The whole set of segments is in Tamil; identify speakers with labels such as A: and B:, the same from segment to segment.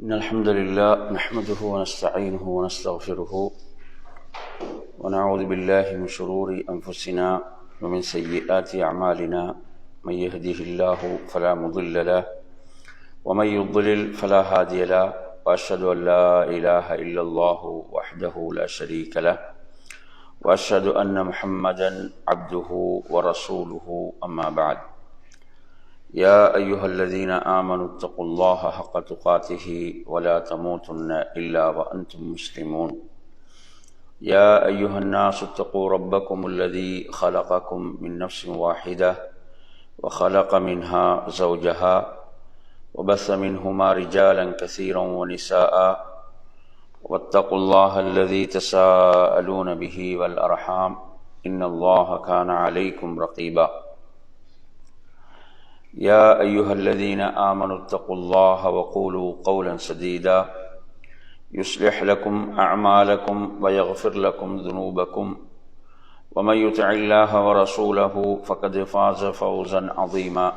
A: إن الحمد لله نحمده ونستعينه ونستغفره ونعوذ بالله من شرور أنفسنا ومن سيئات أعمالنا من يهده الله فلا مضل له ومن يضلل فلا هادي له وأشهد أن لا إله إلا الله وحده لا شريك له وأشهد أن محمدا عبده ورسوله أما بعد يا أيها الذين آمنوا اتقوا الله حق تقاته ولا تموتن إلا وأنتم مسلمون يا أيها الناس اتقوا ربكم الذي خلقكم من نفس واحدة وخلق منها زوجها وبث منهما رجالا كثيرا ونساء واتقوا الله الذي تساءلون به والأرحام إن الله كان عليكم رقيبا يا أيها الذين آمنوا اتقوا الله وقولوا قولا سديدا يصلح لكم أعمالكم ويغفر لكم ذنوبكم ومن يطع الله ورسوله فقد فاز فوزا عظيما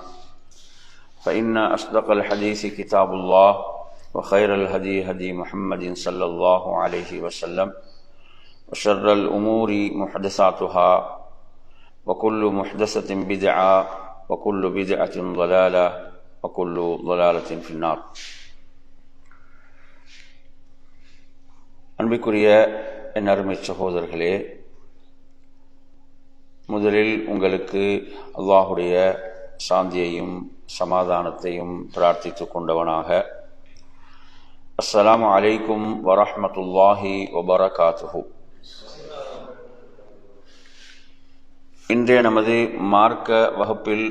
A: فإن أصدق الحديث كتاب الله وخير الهدي هدي محمد صلى الله عليه وسلم وشر الأمور محدثاتها وكل محدثة بدعة وكل بدعة ضلالة وكل ضلالة في النار. அன்பிற்குரிய என் அருமை சகோதரர்களே, முதலில் உங்களுக்கு அல்லாஹுடைய சாந்தியையும் சமாதானத்தையும் பிரார்த்தித்துக் கொண்டவனாக அஸ்ஸலாமு அலைக்கும் வரஹ்மத்துல்லாஹி வபரகாத்துஹு. இன்றைய நமது மார்க்க வகுப்பில்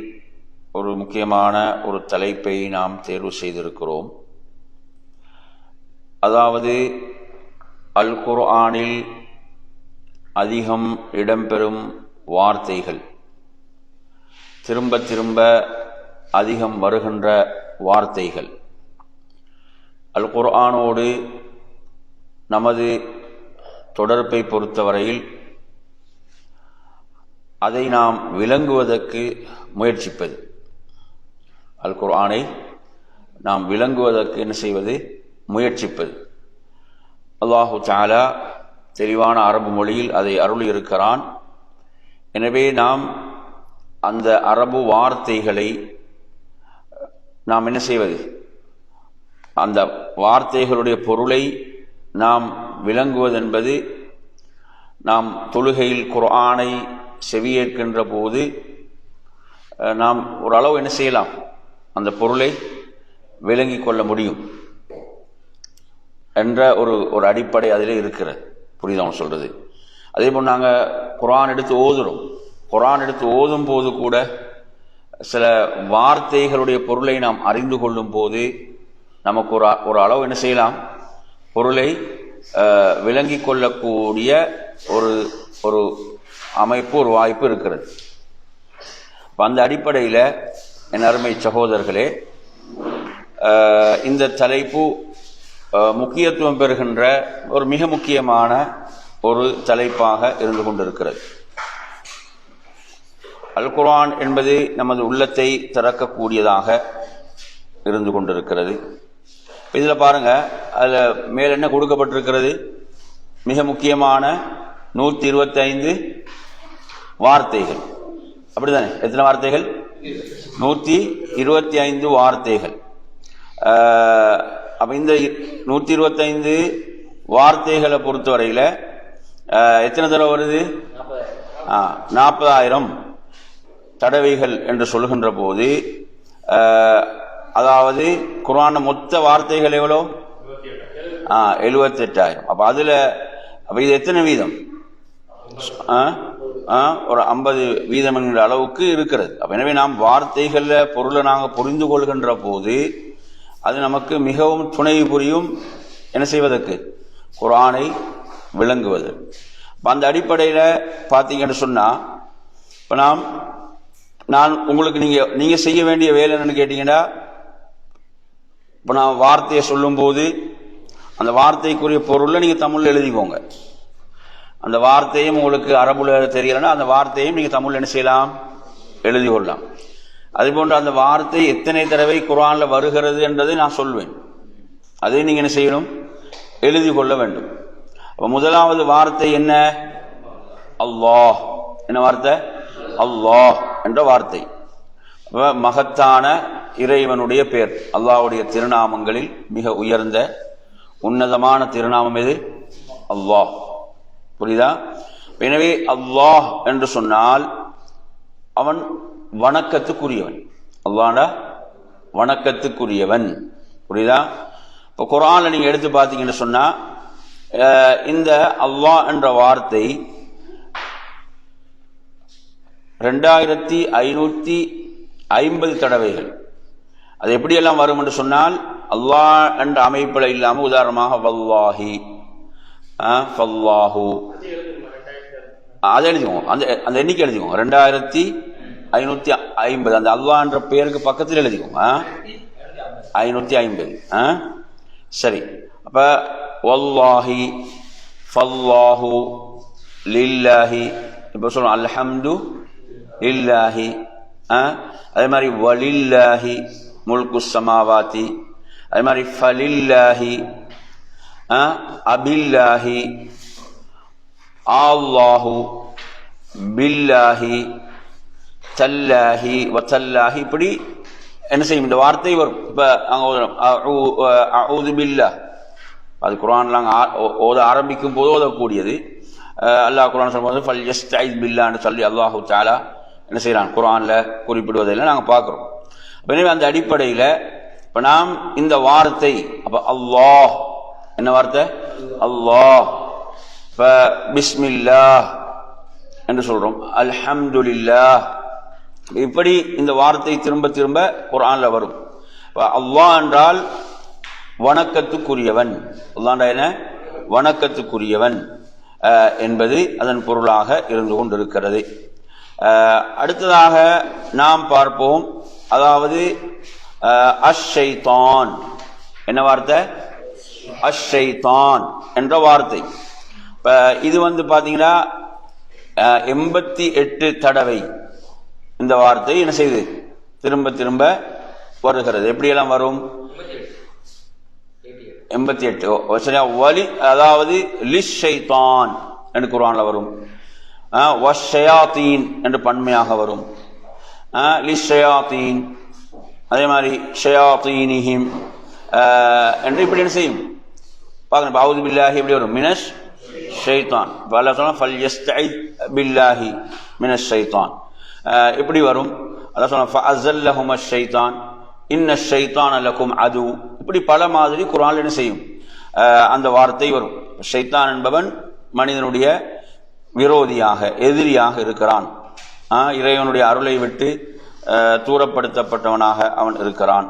A: ஒரு முக்கியமான ஒரு தலைப்பை நாம் தேர்வு செய்திருக்கிறோம். அதாவது அல் குர்ஆனில் அதிகம் இடம்பெறும் வார்த்தைகள், திரும்ப திரும்ப அதிகம் வருகின்ற வார்த்தைகள், அல் குர்ஆனோடு நமது தொடர்பை பொறுத்தவரையில் அதை நாம் விளங்குவதற்கு முயற்சிப்பது, அல் குர்ஆனை நாம் விளங்குவதற்கு என்ன செய்வது, முயற்சிப்பது. அல்லாஹு தஆலா தெளிவான அரபு மொழியில் அதை அருளி இருக்கிறான். எனவே நாம் அந்த அரபு வார்த்தைகளை நாம் என்ன செய்வது, அந்த வார்த்தைகளுடைய பொருளை நாம் விளங்குவது என்பது, நாம் தொழுகையில் குர்ஆனை செவியேற்கின்ற போது நாம் ஓரளவு என்ன செய்யலாம், அந்த பொருளை விளங்கிக் கொள்ள முடியும் என்ற ஒரு அடிப்படை அதில் இருக்கிறது. புரியுதவன் சொல்றது. அதே போல் நாங்கள் குர்ஆன் எடுத்து ஓதுறோம். குர்ஆன் எடுத்து ஓதும் போது கூட சில வார்த்தைகளுடைய பொருளை நாம் அறிந்து கொள்ளும் போது நமக்கு ஒரு அளவு என்ன செய்யலாம், பொருளை விளங்கிக் கொள்ளக்கூடிய ஒரு அமைப்பு, ஒரு வாய்ப்பு இருக்கிறது. அந்த அடிப்படையில் என் அருமை சகோதரர்களே, இந்த தலைப்பு முக்கியத்துவம் பெறுகின்ற ஒரு மிக முக்கியமான ஒரு தலைப்பாக இருந்து கொண்டிருக்கிறது. அல் குர்ஆன் என்பது நமது உள்ளத்தை திறக்கக்கூடியதாக இருந்து கொண்டிருக்கிறது. இதில் பாருங்க, அதில் மேல் என்ன கொடுக்கப்பட்டிருக்கிறது, மிக முக்கியமான 125 வார்த்தைகள். அப்படித்தானே? எத்தனை வார்த்தைகள்? 125 வார்த்தைகள். அப்ப இந்த 125 வார்த்தைகளை பொறுத்தவரையில் எத்தனை தடவை வருது? 40,000 தடவைகள் என்று சொல்கின்ற போது, அதாவது குர்ஆன் மொத்த வார்த்தைகள் எவ்வளோ? 78,000. அப்ப இது எத்தனை வீதம்? ஒரு 50 வீதம் என்கிற அளவுக்கு இருக்கிறது. எனவே நாம் வார்த்தைகள்ல பொருளை நாங்கள் புரிந்து கொள்கின்ற போது அது நமக்கு மிகவும் துணை புரியும் என்ன செய்வதற்கு, குர்ஆனை விளங்குவது. அந்த அடிப்படையில் பார்த்தீங்கன்னு சொன்னா, இப்போ நான் உங்களுக்கு நீங்க செய்ய வேண்டிய வேலை என்னன்னு கேட்டீங்கன்னா, இப்போ நான் வார்த்தையை சொல்லும் போது அந்த வார்த்தைக்குரிய பொருளை நீங்க தமிழ்ல எழுதிக்கோங்க. அந்த வார்த்தையும் உங்களுக்கு அரபுல தெரியலன்னா அந்த வார்த்தையும் நீங்க தமிழ்ல என்ன செய்யலாம், எழுதி கொள்ளலாம். அதுபோன்று அந்த வார்த்தை எத்தனை தடவை குர்ஆன்ல வருகிறது என்பதை நான் சொல்வேன். அதை நீங்க என்ன செய்யணும், எழுதி கொள்ள வேண்டும். அப்ப முதலாவது வார்த்தை என்ன? அல்லாஹ். என்ன வார்த்தை? அல்லாஹ் என்ற வார்த்தை. மகத்தான இறைவனுடைய பெயர், அல்லாஹ்வுடைய திருநாமங்களில் மிக உயர்ந்த உன்னதமான திருநாமம் எது? அல்லாஹ். புரியுதா? எனவே அல்லாஹ் என்று சொன்னால் அவன் வணக்கத்துக்குரியவன். அல்லாஹ்டா வணக்கத்துக்குரியவன். புரியுதா? இப்போ குர்ஆன்ல நீங்க எடுத்து பார்த்தீங்கன்னு சொன்னா இந்த அல்லாஹ் என்ற வார்த்தை 2550 தடவைகள். அது எப்படியெல்லாம் வரும் என்று சொன்னால், அல்லாஹ் என்ற அமைப்பில் இல்லாமல் உதாரணமாக வல்லாஹி, ஃபல்லாஹு, அதை எழுதிக்குவோம். அந்த எண்ணிக்கை எழுதிக்குவோம். 2550 அந்த அல்லாஹ் என்ற பெயருக்கு பக்கத்தில் எழுதிக்குவோம். 550. சரி. அப்ப வல்லாஹி, ஃபல்லாஹு, லில்லாஹி, இப்போ சொல்லுவோம் அல்ஹம்து லில்லாஹி. அதே மாதிரி வலில்லாஹி முல்கு ஸமாவாதி, அதே மாதிரி ஃபலில்லாஹி, அபில்லாஹி, அல்லாஹு, பில்லாஹி, தல்லாஹி, வதல்லாஹி, இப்படி என்ன செய்யும் இந்த வார்த்தை வரும். இப்போ அஊது பில்லாஹ், அது குர்ஆன்ல ஓத ஆரம்பிக்கும் போது ஓதக்கூடியது. அல்லாஹ் குர்ஆன் சொல்லும்போது ஃபல் யஸ்தஇஸ் பில்லாஹ்னு சொல்லி அல்லாஹு தஆலா என்ன செய்யறான் குர்ஆன்ல குறிப்பிடுவதில்லை நாங்கள் பார்க்குறோம். எனவே அந்த அடிப்படையில் இப்போ நாம் இந்த வார்த்தை, அப்போ அல்லாஹ் என்ன வார்த்தை? அல்லாஹ். இப்போ பிஸ்மில்லாஹ் என்று சொல்றோம், அல்ஹம்துலில்லாஹ், இப்படி இந்த வார்த்தை திரும்ப திரும்ப குர்ஆன்ல வரும். இப்போ அல்லாஹ் என்றால் வணக்கத்துக்குரியவன். அல்லாஹ் என்ன? வணக்கத்துக்குரியவன் என்பது அதன் பொருளாக இருந்து கொண்டிருக்கிறது. அடுத்ததாக நாம் பார்ப்போம், அதாவது அஷ்-ஷைத்தான். என்ன வார்த்தை? அஷ்-ஷைத்தான் என்ற வார்த்தை. இப்போ இது பார்த்தீங்கன்னா 88 தடவை இந்த வார்த்தை என்ன செய்யுது? திரும்ப திரும்ப வருகிறது. எப்படியெல்லாம் வரும்? 88. வலி, அதாவது லிஷ் ஷைத்தான் என்று குர்ஆன்ல வரும். வஷ்ஷயாத்தீன் என்று பன்மையாக வரும். லிஷ் ஷயாத்தீன், அதே மாதிரி ஷயாத்தீனிஹிம் என்று இப்படி என்ன செய்யும் பார்க்கணும். அஊது பில்லாஹி எப்படி வரும்? மினஷ் ஷைத்தான். இப்போ அல்லாஹ் சொன்னா ஃபல் யஸ்தஇஸ் பில்லாஹி மினஷ் ஷைத்தான் இப்படி வரும். அல்லாஹ் சொன்னா ஃபஅஸல்லஹுமஷ் ஷைத்தான் இன்னஷ் ஷைத்தான லகும் அது. இப்படி பல மாதிரி குர்ஆன்ல என்ன செய்யும் அந்த வார்த்தை வரும். ஷைத்தான் என்பவன் மனிதனுடைய விரோதியாக, எதிரியாக இருக்கிறான். இறைவனுடைய அருளை விட்டு தூரப்படுத்தப்பட்டவனாக அவன் இருக்கிறான்.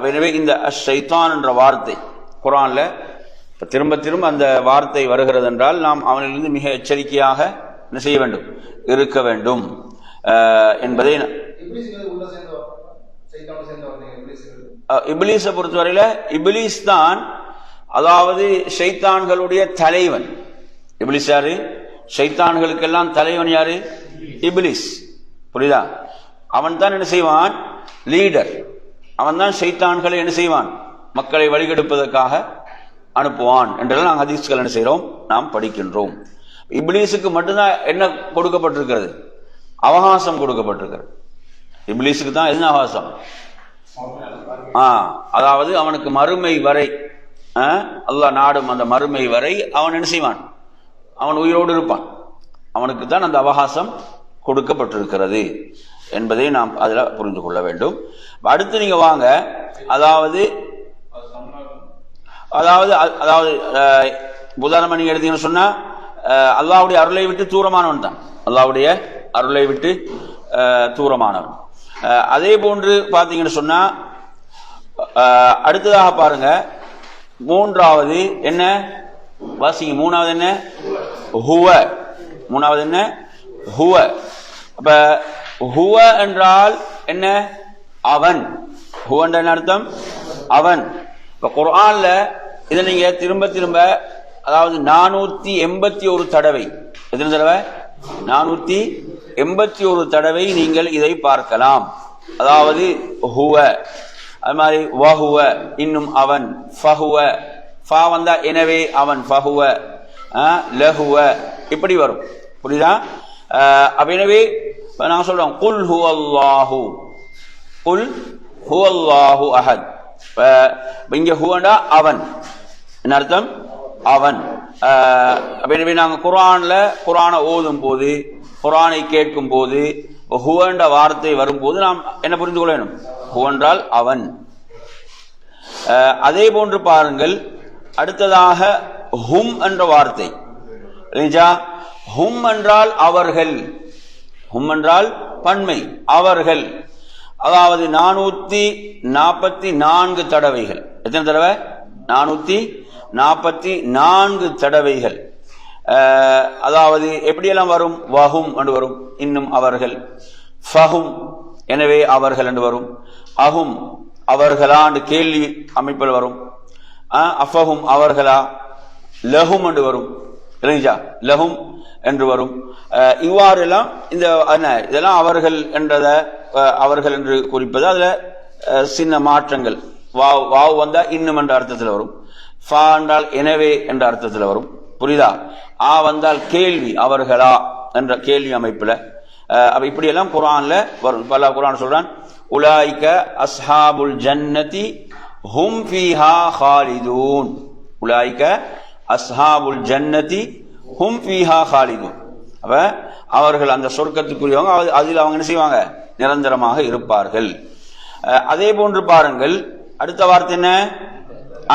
A: எனவே இந்த ஷைத்தான் என்ற வார்த்தை குர்ஆன்ல திரும்ப திரும்ப அந்த வார்த்தை வருகிறது என்றால் நாம் அவனிலிருந்து மிக எச்சரிக்கையாக என்ன செய்ய வேண்டும்? இருக்க வேண்டும் என்பதை. இப்லீஸை பொறுத்தவரையில இப்லீஸ் தான், அதாவது ஷைத்தான்களுடைய தலைவன். இப்லீஸ் யாரு? ஷைத்தான்களுக்கெல்லாம் தலைவன் யாரு? இப்லீஸ். புரியுதா? அவன் தான் என்ன செய்வான்? லீடர். அவன் தான் ஷைத்தான்களை என்ன செய்வான்? மக்களை வழிகெடுப்பதற்காக அனுப்புவான் என்றெல்லாம் நாங்கள் ஹதீஸ்கள் என்ன செய்கிறோம்? நாம் படிக்கின்றோம். இப்லீஸுக்கு மட்டும்தான் என்ன கொடுக்கப்பட்டிருக்கிறது? அவகாசம் கொடுக்கப்பட்டிருக்கிறது. இப்லீஸுக்கு தான் என்ன அவகாசம்? அதாவது அவனுக்கு மறுமை வரை, அல்லாஹ் நாடும் அந்த மறுமை வரை அவன் என்ன செய்வான்? அவன் உயிரோடு இருப்பான். அவனுக்கு தான் அந்த அவகாசம் கொடுக்கப்பட்டிருக்கிறது என்பதை நாம் அதில் புரிந்து கொள்ள வேண்டும். அடுத்து நீங்க வாங்க, அதாவது அதாவது அதாவது உதாரணமா நீங்க எடுத்தீங்கன்னு சொன்னா அல்லாஹ்வுடைய அருளை விட்டு தூரமானவன் தான். அல்லாஹ்வுடைய அருளை விட்டு தூரமானவன். அதே போன்று பார்த்தீங்கன்னு சொன்னா அடுத்ததாக பாருங்க, மூன்றாவது என்ன வாசிங்க? மூணாவது என்ன? ஹுவ. மூணாவது என்ன? ஹுவ. அப்ப ஹுவ என்றால் என்ன? அவன். ஹுவ என்ற அர்த்தம் அவன். இப்ப குர்ஆன்ல இதை நீங்க திரும்ப திரும்ப, அதாவது 481 தடவை, எத்தனை தடவை? 481 தடவை நீங்கள் இதை பார்க்கலாம். அதாவது ஹுவ, அது மாதிரி வஹுவ இன்னும் அவன், ஃபஹுவ ஃபா வந்தா எனவே அவன், ஃபஹுவ லஹுவ இப்படி வரும். புரியுதா? அப்ப எனவே நான் சொல்றோம் குல் ஹுவல்லாஹு, குல் ஹுவல்லாஹு அஹத். இங்க ஹுவண்டா அவன், என்ன அர்த்தம்? அவன். எனவே நாங்கள் குர்ஆனை ஓதும் போது, குர்ஆனை கேட்கும் போது ஹுவண்ட வார்த்தை வரும்போது நாம் என்ன புரிந்து கொள்ள வேண்டும்? ஹுவென்றால் அவன். அதே போன்று பாருங்கள், அடுத்ததாக ஹும் என்ற வார்த்தை. ஹும் என்றால் அவர்கள், ஹும் என்றால் பன்மை, அவர்கள். அதாவது 444 தடவைகள். எத்தனை தடவை? 444 தடவைகள். அதாவது எப்படியெல்லாம் வரும்? வஹும் என்று வரும், இன்னும் அவர்கள். ஃபஹும் எனவே அவர்கள் என்று வரும். அஹும் அவர்களா என்று கேள்வி அமைப்பில் வரும். அஃபஹும் அவர்களா. லஹும் என்று வரும், லஹும் என்று வரும். இவ்வாறு எல்லாம் இதெல்லாம் அவர்கள் என்றத அவர்கள் என்று குறிப்பது. அதுல சின்ன மாற்றங்கள். வாவ் வந்தா இன்னும் என்ற அர்த்தத்தில் வரும், ஃபா என்றால் எனவே என்ற அர்த்தத்தில் வரும். புரியுதா? ஆ வந்தால் கேள்வி, அவர்களா என்ற கேள்வி அமைப்புல. அப்ப இப்படி எல்லாம் குர்ஆன்ல வரும். பல குர்ஆன் சொல்றான், உலாயிக அஸ்ஹாபுல் ஜன்னதி ஹும் ஃபீஹா ஹாலிதூன். உலாயிக அஸ்ஹாபுல் ஜன்னதி ஹும் ஃபீஹா ஹாலிதூன். அப்ப அவர்கள் அந்த சொர்க்கத்துக்குரியவங்க, அதில் அவங்க என்ன செய்வாங்க? நிரந்தரமாக இருப்பார்கள். அதே போன்று பாருங்கள், அடுத்த வார்த்தை என்ன?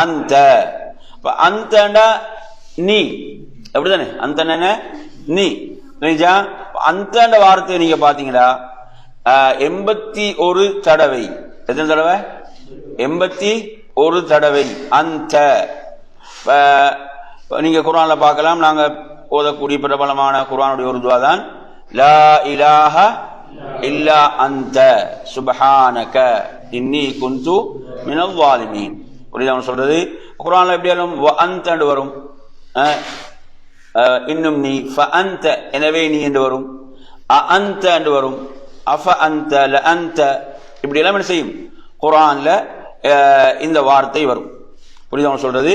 A: அந்த. அந்தண்டா நீ, அப்படித்தானே? அந்த என்ன? நீ. அந்த வார்த்தை நீங்க பாத்தீங்களா 81 தடவை. எத்தனை தடவை? 81 தடவை அந்த. நீங்க குர்ஆன்ல பார்க்கலாம், நாங்க ஓதக்கூடிய பிரபலமான குர்ஆனுடைய ஒரு துஆ தான் லா இலாஹ இல்லா அன்த சுப்ஹானக இன்னி குன்து மினல் ஸாலிமீன். புரியுதா சொல்றது? குர்ஆன்ல எப்படி வரும்? வ அன்த வரும், இன்னும் நீ, ஃப அன்த எனவே நீ என்று வரும், அ அன்த என்று வரும், அஃப அன்த ல அன்த. இப்படி எல்லாம் என்ன செய்யும்? குர்ஆன்ல இந்த வார்த்தை வரும். புரியுதா சொல்றது?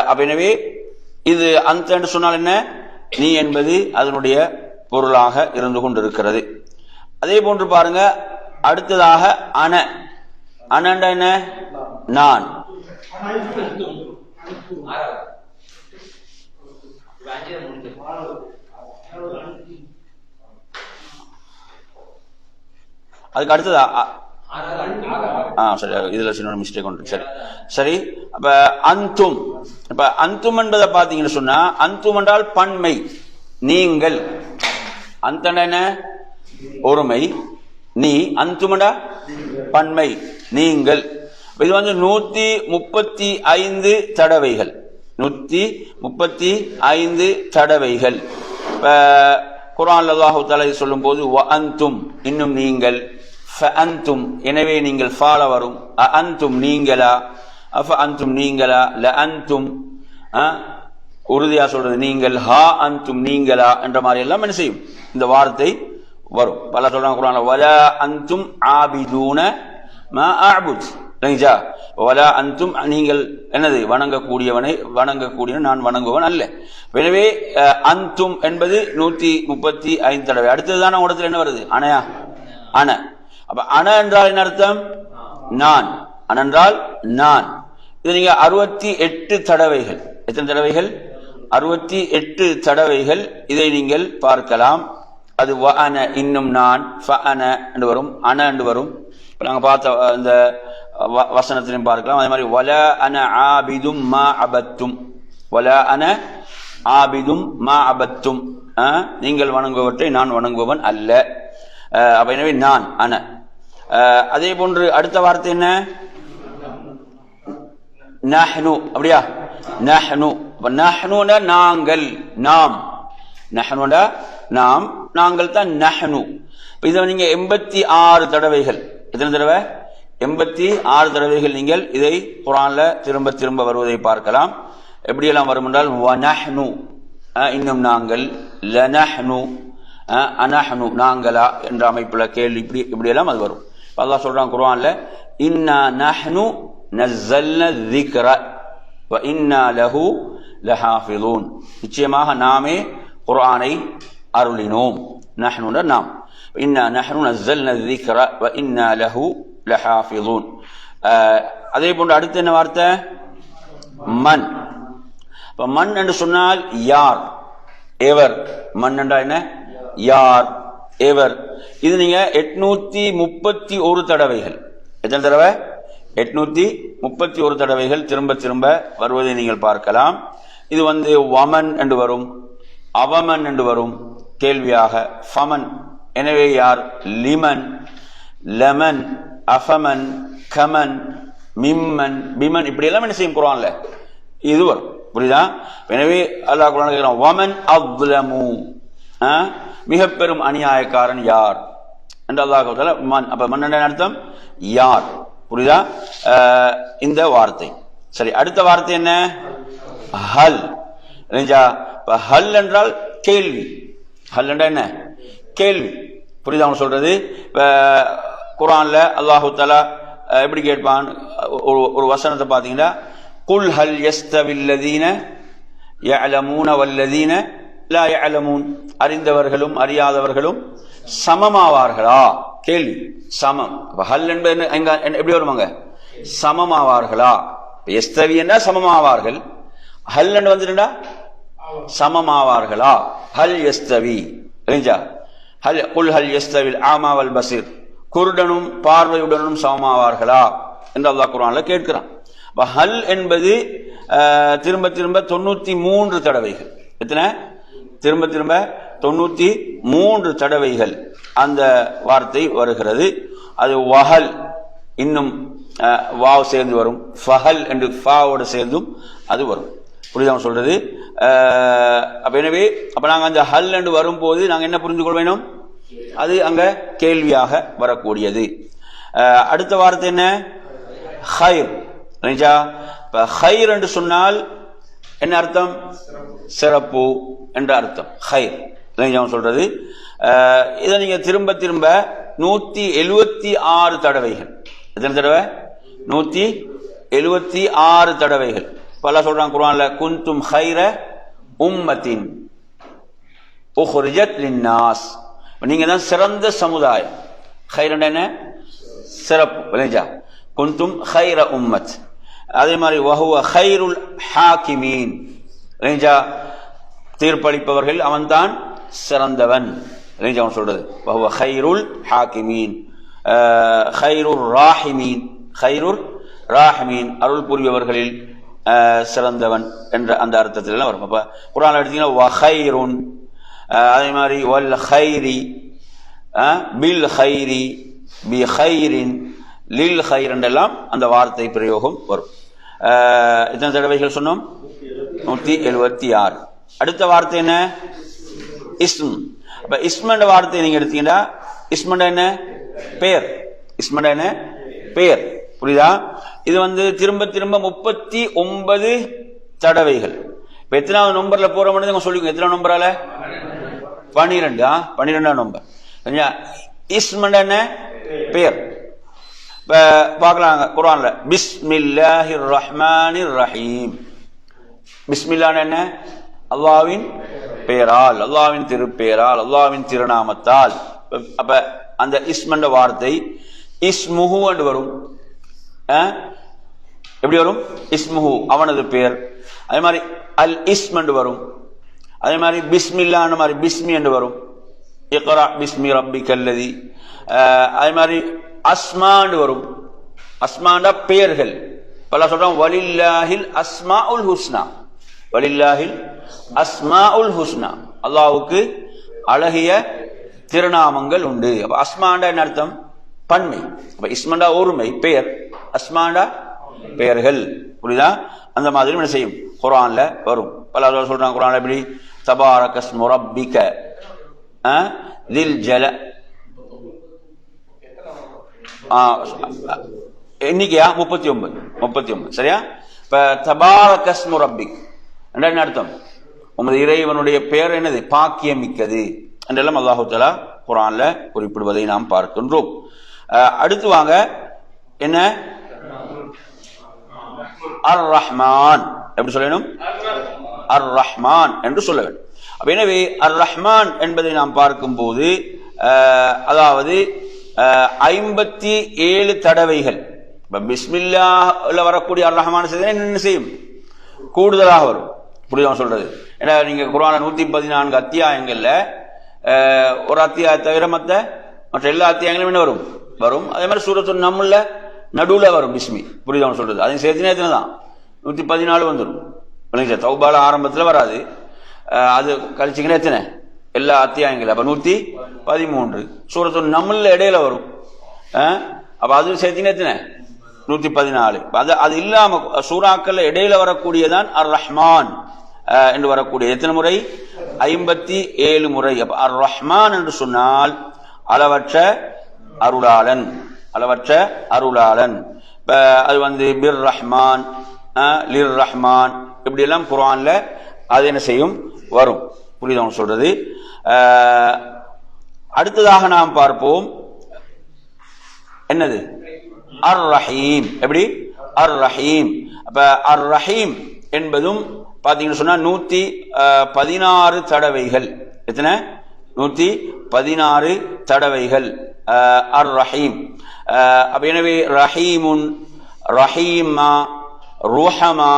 A: அப்ப எனவே இது அந்த என்று சொன்னால் என்ன? நீ என்பது அதனுடைய பொருளாக இருந்து கொண்டிருக்கிறது. அதே போன்று பாருங்க, அடுத்ததாக அன. அனண்டா என்ன? நான். அதுக்கு அடுத்ததா சரி, இதுல சின்ன மிஸ்டேக் ஒன்று. சரி சரி. அப்ப அந்தும். இப்ப அந்தும் என்பதை பாத்தீங்கன்னு சொன்னா, அந்தும் என்றால் பன்மை, நீங்கள். அந்த என்ன? ஒருமை. நீ. அந்துமண்டா பன்மை, நீங்கள். இது 135 தடவைகள். 135 தடவைகள். குர்ஆன்ல அல்லாஹ் தஆலா சொல்லும் போது வ அன்தும் இன்னும் நீங்கள், ஃப அன்தும் எனவே நீங்கள், ஃபால வரும், அ அன்தும் நீங்களா, அஃப அன்தும் நீங்களா, ல அன்தும் உறுதியா சொல்றது நீங்கள், ஹா அன்தும் நீங்களா என்ற மாதிரி எல்லாம் என்ன செய்யும்? இந்த வார்த்தை வரும். பல சொல்றாங்க குர்ஆன்ல வலா அன்தும் ஆபிதூன மா அஅபுத். சரிங்களா? வலா அன்தும் நீங்கள் என்னது? வணங்கக்கூடியவன் நான் வணங்குவன் அல்ல. எனவே அன்தும் என்பது 135 தடவை. அடுத்ததுதான இடத்துல என்ன வருது? அனையா, அன. அப்ப அன என்றால் என்ன அர்த்தம்? நான். அன என்றால் நான். இது நீங்க 68 தடவைகள். எத்தனை தடவைகள்? 68 தடவைகள். இதை நீங்கள் பார்க்கலாம். அது வ அன இன்னும் நான், ஃப அன என்று வரும், அன என்று வரும். இப்ப நாங்க பார்த்த இந்த வசனத்திலையும் பார்க்கலாம். அதே மாதிரி வல அன ஆபிதும் மா அபத்தும், வல அன ஆபிதும் மா அபத்தும், நீங்கள் வணங்குவவற்றை நான் வணங்குபவன் அல்ல. அப்ப எனவே நான், அன. அதே போன்று அடுத்த வார்த்தை என்ன? நஹ்னு. அப்படியா? நஹ்னு. நஹ்னுனா நாங்கள், நாம். நஹ்னுனா நாம், நாங்கள் தான் நஹ்னு. இதை நீங்க 86 தடவைகள். எத்தனை தடவை? 86 தடவைகள் நீங்கள் இதை குர்ஆன்ல திரும்ப திரும்ப வருவதை பார்க்கலாம். எப்படியெல்லாம் வரும் என்றால் வநஹ்னு இன்னும் நாங்கள், லநஹ்னு அனஹ்னு நாங்களா என்ற அமைப்புல கேள்வி, இப்படியெல்லாம் அது வரும். அல்லாஹ் சொல்றான் குர்ஆன்ல இன்னா நஹ்னு நஸ்ஸல்னா ذிக்ர வ இன்னா லஹு லஹாஃபிதூன், நிச்சயமாக நாமே குர்ஆனை அருளினோம். நஹ்னுன நாம், இன்னா நஹ்னு நஸ்ஸல்னா ذிக்ர வ இன்னா லஹு லஹாஃபிதூன். அதே போன்று அடுத்து என்ன வார்த்தை? மன். இப்ப மன் என்று சொன்னால் யார், எவர். மன் என்றா என்ன? யார், எவர். இது நீங்க 831 தடவைகள், எத்தனை தடவை? 831 தடவைகள் திரும்ப திரும்ப வருவதை நீங்கள் பார்க்கலாம். இது வமன் என்று வரும், அவமன் என்று வரும் கேள்வியாக. ஃபமன் எனவே யார், லிமன், லமன், அஃபமன், கமன், மிம்மன், பிமன், இப்படி எல்லாம் என்ன செய்யும் குர்ஆன்ல இது வரும். புரியுதா? எனவே அல்லாஹ் குர்ஆன்ல கேக்குறான் வமன் அஸ்லமு, மிக பெரும் அநியாயக்காரன் யார் என்று அல்லாஹ் தஆலா மன். அப்ப மன் என்ற அர்த்தம் யார். புரியுதா இந்த வார்த்தை? சரி, அடுத்த வார்த்தை என்ன? ஹல். ஹல் என்றால் கேள்வி. ஹல் என்றால் என்ன? கேள்வி. புரியுதா அவங்க சொல்றது? குர்ஆன்ல அல்லாஹ் தஆலா எப்படி கேட்பான்? ஒரு வசனத்தை பார்த்தீங்கன்னா, குல் ஹல் யஸ்தவில்லதீன யஅலமூன வல்லதீன லா யஅலமூன், அறிந்தவர்களும் அறியாதவர்களும் சமமாவார்களா? கேள்வி. சமம். ஹல் என்பது எப்படி வருவாங்க? சமமாவார்களா? யஸ்தவி என்ன சமமாவார்கள், ஹல் என்று வந்துட்டா சமமாவார்களா? ஹல் யஸ்தவி. ஹல் குல் ஹல் யஸ்தவில் ஆமா வல் பஸீர், குருடனும் பார்வையுடனும் சமமாவார்களா என்று அல்லாஹ் குர்ஆன்ல கேட்கிறான். ஹல் என்பது திரும்ப திரும்ப 93 தடவைகள். எத்தனை? திரும்ப திரும்ப 93 தடவைகள் அந்த வார்த்தை வருகிறது. அது வஹல், இன்னும் வாவ் சேர்ந்து வரும். ஃபஹல் என்று ஃபாவோடு சேர்ந்தும் அது வரும். புரியுதா சொல்றது? எனவே நாங்க அந்த ஹல் என்று வரும்போது நாங்க என்ன புரிந்து கொள்ள வேணும்? அது அங்க கேள்வியாக வரக்கூடியது. அடுத்த வார்த்தை என்ன? ஹைர். ஹைர் என்று சொன்னால் என்ன அர்த்தம்? சிறப்பு என்ற அர்த்தம் ஹைர் சொல்றது. இதை நீங்க திரும்ப திரும்ப 176 தடவைகள். எத்தனை தடவை? 176 தடவைகள். பல சொல்றாங்க குர்ஆன்ல, குன்தும் ஹைர உம்மத்தின் உஹ்ரிஜத் லின்னாஸ், நீங்க தான் சிறந்த சமுதாயம். ஹைர் என்ன? சிறப்பு. குன்தும் ஹைர உம்மத். அதே மாதிரி வஹுவ ஹைருல் ஹாக்கிமீன், தீர்ப்பளிப்பவர்கள் அவன்தான் சிறந்தவன். அவன் சொல்றது வஹுவ ஹைருல் ஹாக்கிமீன். ஹைருர் ராஹிமீன், ஹைருர் ராஹிமீன், அருள் புரிபவர்களில் சிறந்தவன் என்ற அந்த அர்த்தத்தில் எல்லாம் வரும். அப்ப குர்ஆன்ல எடுத்தீங்கன்னா வஹைருன், அதே மாதிரி வல் ஹைரி, பில் ஹைரி, பி ஹைரின், லில் ஹைர் என்றெல்லாம் அந்த வார்த்தை பிரயோகம் வரும். எத்தனை தடவைகள் சொன்னோம்? 176. அடுத்த வார்த்தை என்ன? இஸ்ம். அப்ப இஸ்ம் என்ற வார்த்தையை நீங்க எடுத்தீங்கன்னா, இஸ்ம் என்ன? பெயர். இஸ்ம் என்ன? பெயர். புரியுதா? இது திரும்ப திரும்ப 39 தடவைகள். இப்ப எத்தனாவது நம்பர்ல போற மட்டும் சொல்லிக்கோங்க. எத்தனை நம்பரால? 12. 12ஆம் நம்பர். இஸ்ம் என்ன? பெயர். பார்க்கலாங்க குர்ஆன்ல, பிஸ்மில்லாஹிர் ரஹ்மானிர் ரஹீம். பிஸ்மில்லாஹ் என்ன? அல்லாஹ்வின் பெயரால், அல்லாஹ்வின் திருப்பெயரால், அல்லாஹ்வின் திருநாமத்தால். அப்ப அந்த இஸ்ம் என்ற வார்த்தை இஸ்முஹு என்று வரும். எப்படி வரும்? இஸ்முஹு, அவனது பெயர். அதே மாதிரி அல் இஸ்ம் என்று வரும். அதே மாதிரி பிஸ்மில்லாஹ் மாதிரி பிஸ்மி என்று வரும். இக்ரா பிஸ்மி ரப்பிக்கல்லதி. அதே மாதிரி அஸ்மான்னு வரும். அஸ்மாண்டா பெயர்கள். பல சொல்றோம் வலில்லாஹில் அஸ்மாஉல் ஹுஸ்னா, வலில்லாஹில் அஸ்மாஉல் ஹுஸ்னா, அல்லாஹ்வுக்கு அழகிய திருநாமங்கள் உண்டு. அப்ப அஸ்மாண்டா என்ன அர்த்தம்? பன்மை. அப்ப இஸ்மாண்டா ஒருமை, பெயர். அஸ்மாண்டா பெயர்கள். புரியுதா? அந்த மாதிரி என்ன செய்யும் குர்ஆன்ல வரும். பல சொல்றாங்க குர்ஆன்ல எப்படி? தபாரகஸ்மு ரப்பிக தில் ஜல, எண்ணிக்கையா 39. சரியா? இப்ப தபாரகஸ்மு ரப்பிக் என்ன அர்த்தம்? உமது இறைவனுடைய பெயர் என்னது? பாக்கியம் மிக்கது என்றெல்லாம் அல்லாஹு தஆலா குர்ஆன்ல குறிப்பிடுவதை நாம் பார்க்கின்றோம். அடுத்து வாங்க, என்ன? அர் ரஹ்மான். எப்படி சொல்லணும்? அர் ரஹ்மான் என்று சொல்ல வேண்டும். எனவே அர் ரஹ்மான் என்பதை நாம் பார்க்கும் போது அதாவது 57 தடவைகள். பிஸ்மில்லாஹ்ல வரக்கூடிய அர் ரஹ்மான் என்ன செய்யும்? கூடுதலாக வரும். புரியுதா சொல்றது? ஏன்னா நீங்க குர்ஆன்ல 114 அத்தியாயங்கள்ல ஒரு அத்தியாயம் தவிர மற்ற எல்லா அத்தியாயங்களும் என்ன வரும்? வரும். அதே மாதிரி சூரத்துன் நம்ல நடுவுல வரும் பிஸ்மி. புரியுதா சொல்றது? அதையும் சேர்த்துனே தான் 114 வந்துடும். தௌபால ஆரம்பத்தில் வராது, அது கழிச்சிங்கன்னா எத்தனை எல்லா அத்தியாயங்கள் அப்ப 113. சூரத்துன் நம்ல இடையில வரும். அப்ப அது சேர்த்திங்கன்னா எத்தனை 114. அது இல்லாம சூறாக்கள் இடையில வரக்கூடியதான் அர் ரஹ்மான் என்று வரக்கூடிய எத்தனை முறை? 57 முறை. அப்ப அர் ரஹ்மான் என்று சொன்னால் அளவற்ற அருளாளன், அளவற்ற அருளாளன். அது பிர் ரஹ்மான், லிர் ரஹ்மான், இப்படி எல்லாம் குர்ஆன்ல அது என்ன செய்யும்? வரும். புரியுதா சொல்றது? அடுத்ததாக நாம் பார்ப்போம் என்னது? அர் ரஹீம். எப்படி? அர் ரஹீம். அப்ப அர் ரஹீம் என்பதும் பாத்தீங்கன்னு சொன்னா 116 தடவைகள். எத்தனை? 116 தடவைகள் அர் ரஹீம். அப்ப எனவே ரஹீமுன், ரஹீமா, ருஹமா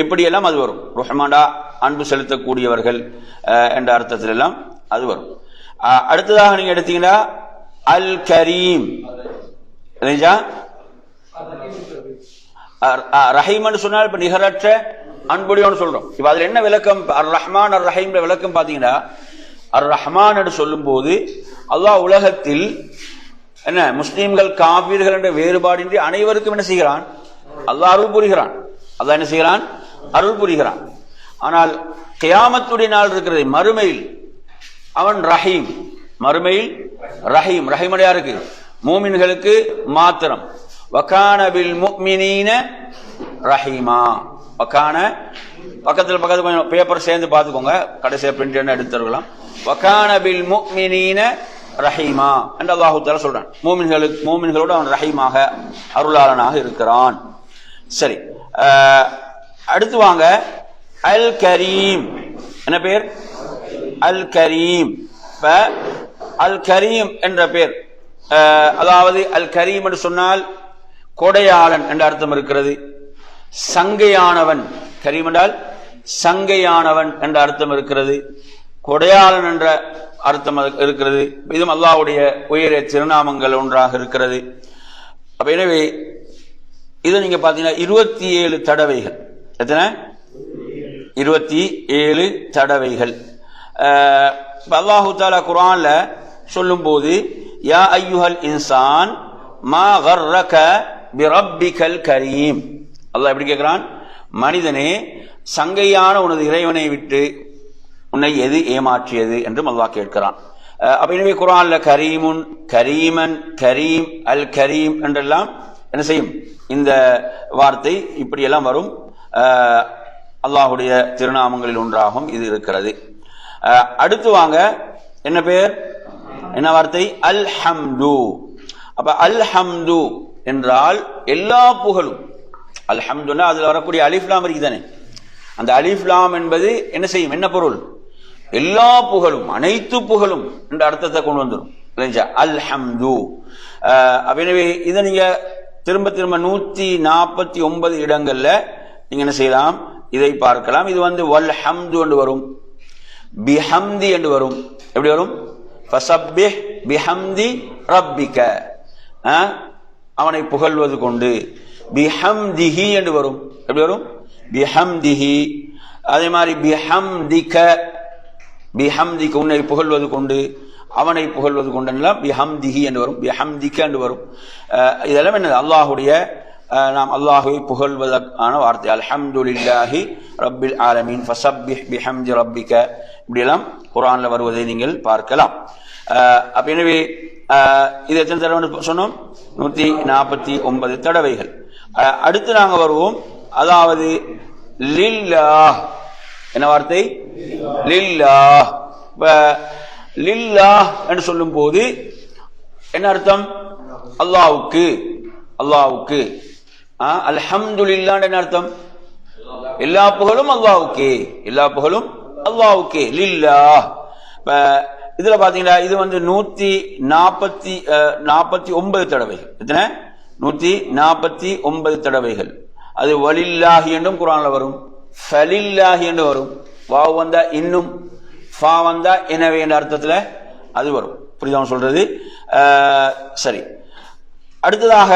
A: இப்படியெல்லாம் அது வரும். ருஹமாண்டா அன்பு செலுத்தக்கூடியவர்கள் என்ற அர்த்தத்தில் எல்லாம் அது வரும். அடுத்ததாக நீங்க எடுத்தீங்கன்னா அல் கரீம். ரஹீம் சொன்னால் இப்ப நிகரற்ற அன்புடையோன்னு சொல்றோம். இப்ப அதுல என்ன விளக்கம்? அர் ரஹ்மான் அர் ரஹீம் விளக்கம் பாத்தீங்கன்னா, அர் ரஹ்மான் என்று சொல்லும் போது அல்லாஹ் உலகத்தில் என்ன முஸ்லீம்கள் காபீர்கள் என்ற வேறுபாடின்றி அனைவருக்கும் என்ன செய்கிறான்? அல்லாஹ் அருள் புரிகிறான். அல்லாஹ் என்ன செய்கிறான்? அருள் புரிகிறான். ஆனால் கியாமத்துடைய நாள் இருக்கிறது, மறுமையில் அவன் ரஹீம். மறுமையில் ரஹீம். ரஹீம் யாருக்கு? மூமின்களுக்கு மாத்திரம். வகான பில் முஃமினீன ரஹீமா. வகான பக்கத்தில் கொஞ்சம் பேப்பர் சேர்ந்து பார்த்துக்கோங்க, கடைசியாக பிரிண்ட் எடுத்துருக்கலாம். வகான பில் முஃமினீன ரஹீமா என்று அல்லாஹ் தஆலா சொல்றான். மூமின்களோடு அவன் ரஹீமாக அருளாளனாக இருக்கிறான். சரி, அடுத்து வாங்க அல் கரீம். என்ன பேர்? அல் கரீம். அல் கரீம் என்ற பேர், அதாவது அல் கரீம் என்று சொன்னால் கொடையாளன் என்ற அர்த்தம் இருக்கிறது. சங்கையானவன், கரீம் என்றால் சங்கையானவன் என்ற அர்த்தம் இருக்கிறது. கொடையாளன் என்ற அர்த்தம் இருக்கிறது. இதுவும் அல்லாஹ்வுடைய உயரிய திருநாமங்கள் ஒன்றாக இருக்கிறது. அப்ப எனவே இது நீங்க பாத்தீங்கன்னா 27 தடவைகள். எத்தனை? 27 தடவைகள். அல்லாஹு தஆலா குர்ஆன்ல சொல்லும் போது யா அய்யுஹல் இன்சான் மா கர்ரக பிரப்பிகல் கரீம். அல்லாஹ் எப்படி கேட்கிறான்? மனிதனே, சங்கையான உனது இறைவனை விட்டு உன்னை எது ஏமாற்றியது என்றும் அல்லாஹ் கேட்கிறான். அப்ப எனவே குர்ஆன்ல கரீமுன், கரீமன், கரீம், அல் கரீம் என்றெல்லாம் என்ன செய்யும்? இந்த வார்த்தை இப்படியெல்லாம் வரும். அல்லாஹுடைய திருநாமங்களில் ஒன்றாகும் இது இருக்கிறது. அடுத்து வாங்க, என்ன பேர்? என்ன வார்த்தை? அல் ஹம்து. அப்ப அல் ஹம்து என்றால் எல்லா புகழும். அல் ஹம்துன்னா அதுல வரக்கூடிய அலிஃப் லாம் இருக்குதானே, அந்த அலிஃப் லாம் என்பது என்ன செய்யும்? என்ன பொருள்? எல்லா புகழும், அனைத்து புகழும் என்ற அர்த்தத்தை கொண்டு வந்துடும். அல் ஹம்து. எனவே இதை நீங்க திரும்ப 149 இடங்கள்ல நீங்க என்ன செய்யலாம்? இதை பார்க்கலாம். இது வல் ஹம்து என்று வரும், பிஹம்தி என்று வரும். எப்படி வரும்? ஃபஸப்பிஹ் பிஹம்தி ரப்பிக, அவனை புகழ்வது கொண்டு. பிஹம்திஹி என்று வரும். எப்படி வரும்? பிஹம்திஹி. அதே மாதிரி பிஹம்திக, பிஹம்திக உன்னை புகழ்வது கொண்டு, அவனை புகழ்வது கொண்டு பிஹம்திஹி என்று வரும், பிஹம்திக என்று வரும். இதெல்லாம் என்ன? அல்லாஹுடைய, நாம் அல்லாஹுவை புகழ்வதற்கான வார்த்தை. அல்ஹம்துலில்லாஹி ரப்பில் ஆலமீன் ஃபஸப்பிஹ் பிஹம்தி ரப்பிக, இப்படியெல்லாம் குர்ஆன்ல வருவதை நீங்கள் பார்க்கலாம். அப்ப எனவே இது எத்தனை தடவை சொன்னோம்? 149 தடவைகள். அடுத்து நாங்க வருவோம், அதாவது லில்லாஹ். என்ன வார்த்தை? லில்லாஹ். லில்லாஹ் என்று சொல்லும் போது என்ன அர்த்தம்? அல்லாஹ்வுக்கு. அல்லாஹ்வுக்கு. அல்ஹம்துலில்லாஹ்னு என்ன அர்த்தம்? எல்லா புகழும் அல்லாஹ்வுக்கே, எல்லா புகழும் அல்லாஹ்வுக்கே. லில்லாஹ். இதுல பாத்தீங்கன்னா இது 149 தடவைகள். எத்தனை? 149 தடவைகள். அது வலில்லாஹி என்றும் குர்ஆன்ல வரும், ஃபலில்லாஹி என்று வரும். வாவ் வந்தா இன்னும், ஃபா வந்தா எனவே என்ற அர்த்தத்துல அது வரும். புரியுதா சொல்றது? சரி, அடுத்ததாக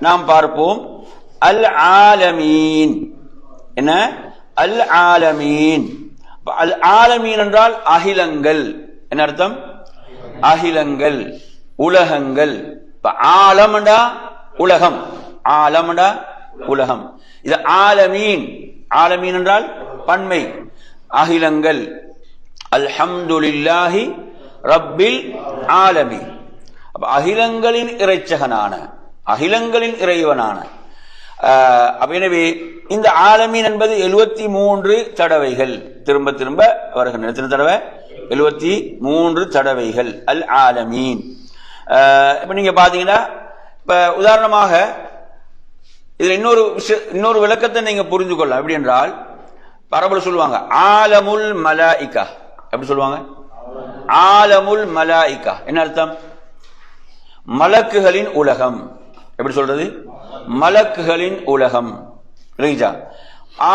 A: நாம் பார்ப்போம் அல் ஆலமீன். என்ன? அல் ஆலமீன். அல் ஆலமீன் என்றால் அகிலங்கள். என்ன அர்த்தம்? அகிலங்கள், உலகங்கள். ஆலம்டா உலகம், ஆலம்டா உலகம். இது ஆலமீன். ஆலமீன் என்றால் பன்மை, அகிலங்கள். அல்ஹம்துலில்லாஹி ரப்பில் ஆலமீன். அகிலங்களின் இறைச்சகனான, அகிலங்களின் இறைவனான. எனவே இந்த ஆலமீன் என்பது 73 தடவைகள் திரும்ப திரும்ப வருகின்றன. எத்தனை தடவை? 73 தடவைகள் அல் ஆலமீன். இப்ப நீங்க பாத்தீங்கன்னா, இப்ப உதாரணமாக இதுல இன்னொரு விளக்கத்தை நீங்க புரிந்து கொள்ளலாம். எப்படி என்றால், பரபல சொல்லுவாங்க ஆலமுல் மலாயிகா. எப்படி சொல்லுவாங்க? ஆலமுல் மலாயிகா. என்ன அர்த்தம்? மலக்குகளின் உலகம். எப்படி சொல்றது? மலக்குகளின் உலகம்.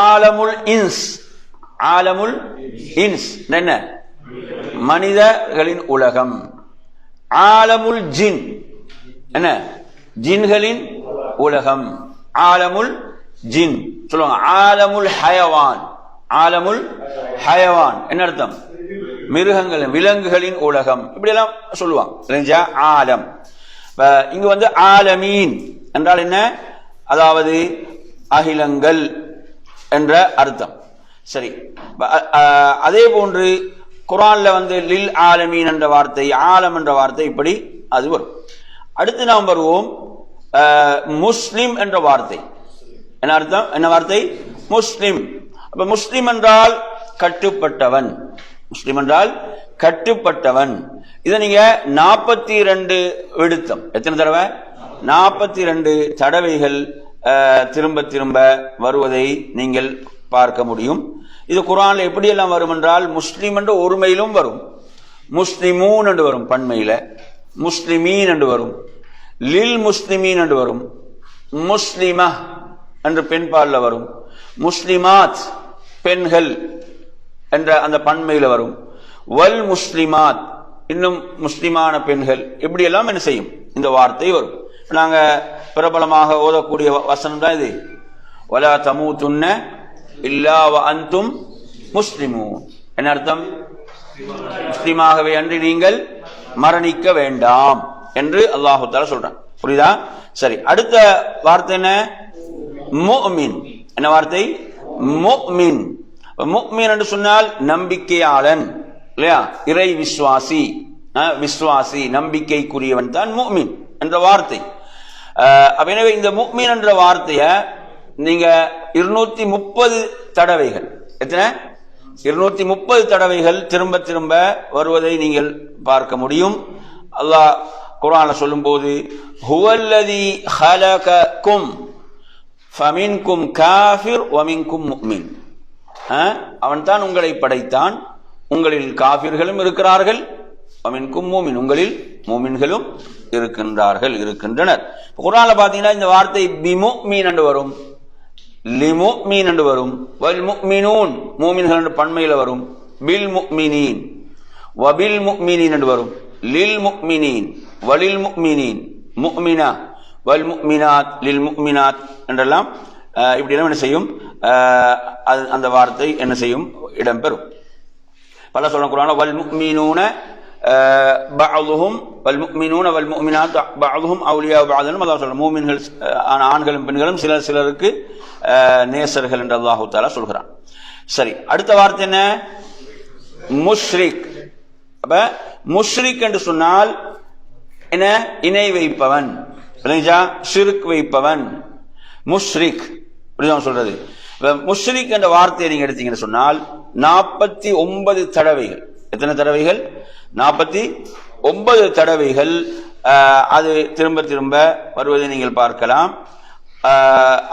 A: ஆலமுல் இன்ஸ். ஆலமுல் இன்ஸ் என்ன? மனிதர்களின் உலகம். ஆலமுல் ஜின் என்ன? ஜின்களின் உலகம். ஆலமுல் ஜின் சொல்லுவாங்க. ஆலமுல் ஹயவான். ஆலமுல் ஹயவான் என்ன அர்த்தம்? மிருகங்கள், விலங்குகளின் உலகம். இப்படி எல்லாம் சொல்லுவாங்க. ஆலம். இங்கு ஆலமீன் என்றால் என்ன? அதாவது அகிலங்கள் என்ற அர்த்தம். சரி, அதே போன்று குர்ஆன்ல லில் ஆலமீன் என்ற வார்த்தை, ஆலம் என்ற வார்த்தை இப்படி அது வரும். அடுத்து நாம் வருவோம் முஸ்லிம் என்ற வார்த்தை. என்ன அர்த்தம்? என்ன வார்த்தை? முஸ்லிம். அப்ப முஸ்லிம் என்றால் கட்டுப்பட்டவன். முஸ்லிம் என்றால் கட்டுப்பட்டவன். இதை நீங்க 42 விடுத்தம். எத்தனை தடவை? 42 தடவைகள் திரும்ப திரும்ப வருவதை நீங்கள் பார்க்க முடியும். இது குர்ஆன்ல எப்படி எல்லாம் வரும் என்றால், முஸ்லிம் என்ற ஒருமையிலும் வரும், முஸ்லிமூன் என்று வரும் பன்மையில, முஸ்லிமீன் என்று வரும், லில் முஸ்லிமீன் என்று வரும், முஸ்லிமா என்று பெண்பால்ல வரும், முஸ்லிமாத் பெண்கள் என்ற அந்த பன்மையில வரும், வல் முஸ்லிமாத் இன்னும் முஸ்லிமான பெண்கள். இப்படி எல்லாம் என்ன செய்யும்? இந்த வார்த்தை வரும். நாங்க பிரபலமாக ஓதக்கூடிய வசனம் தான் இது. வலா தமூதுன்ன இல்லா வ அன்தும் முஸ்லிமூன். என்ன அர்த்தம்? முஸ்லிமாகவே அன்றி நீங்கள் மரணிக்க வேண்டாம் என்று அல்லாஹ் தஆலா சொல்றான். புரியுதா? சரி, அடுத்த வார்த்தை என்ன? முஃமின். என்ன வார்த்தை? முஃமின். முஃமின் என்று சொன்னால் நம்பிக்கையாளன் இல்லையா? இறை விசுவாசி, விசுவாசி நம்பிக்கைக்குரியவன் தான் முஃமின் என்ற வார்த்தை. எனவே இந்த முஃமின் என்ற வார்த்தைய நீங்க 230 தடவைகள், எத்தனை? 230 தடவைகள் திரும்ப திரும்ப வருவதை நீங்கள் பார்க்க முடியும். அல்லாஹ் குர்ஆன்ல சொல்லும்போது ஹுவல்லதி ஹலககும் ஃபமின்கும் காஃபிர் வமின்கும் முஃமின். அவன் தான் உங்களை படைத்தான், உங்களில் காஃபிர்களும் இருக்கிறார்கள், வமின்கும் முஃமின் உங்களில் முஃமின்களும் இருக்கின்றார்கள், இருக்கின்றனர். குர்ஆன்ல பாத்தீங்கன்னா இந்த வார்த்தை பிமுஃமின் என்று வரும், லிமுஃமின் என்று வரும், வல் முஃமினூன் முஃமின்கள் என்ற பன்மையில வரும், பில் முஃமினீன் வபில் முஃமினீன் என்று வரும், லில் முஃமினீன் வலில் முஃமினீன், முஃமினா வல் முஃமினாத் லில் முஃமினாத் என்றெல்லாம் இப்படி எல்லாம் என்ன செய்யும்? அந்த வார்த்தை என்ன செய்யும்? இடம்பெறும். பல சொல்ல குர்ஆன்ல வல் முஃமினூன பஅதுஹும் வல் முஃமினூன வல் முஃமினாத் பஅதுஹும் அவுலியா பஅதுன். அல்லாஹ் சொல்றான் மூமின்கள் ஆண்களும் பெண்களும் சிலருக்கு நேசர்கள் என்று அல்லாஹ் தஆலா சொல்கிறான். சரி, அடுத்த வார்த்தை என்ன? முஷ்ரிக். அப்ப முஷ்ரிக் என்று சொன்னால் என்ன? இணை வைப்பவன், ஷிர்க் வைப்பவன், முஷ்ரிக். சொல்றது முஷ்ரிக் என்ற வார்த்தையை நீங்க எடுத்தீங்கன்னு சொன்னால் 49 தடவைகள். எத்தனை தடவைகள்? 49 தடவைகள் அது திரும்ப திரும்ப வருவதை நீங்கள் பார்க்கலாம்.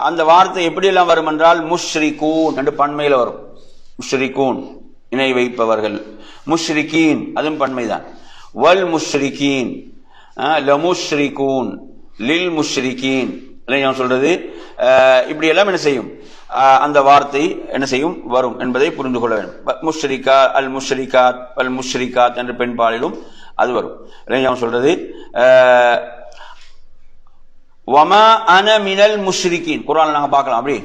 A: அந்த வார்த்தை எப்படியெல்லாம் வரும் என்றால் முஷ்ரிகூன் என்று பன்மையில் வரும். முஷ்ரிகூன் இணை வைப்பவர்கள், முஷ்ரிகீன் அதுவும் பன்மைதான். வல் முஷ்ரிகீன், லமுஷ்ரிகூன், லில் முஷ்ரிகீன் சொல்றது. இப்படி எல்லாம் என்ன செய்யும், அந்த வார்த்தை என்ன செய்யும் வரும் என்பதை புரிந்து கொள்ள வேண்டும். முஷ்ரிகா அல் முஷ்ரிகாத் அல் முஷ்ரிகாத் என்ற பெண்பாலிலும் அது வரும். சொல்றது வமா அன மினல் முஷ்ரிகீன். குர்ஆன்ல நாங்க பார்க்கலாம். அப்படி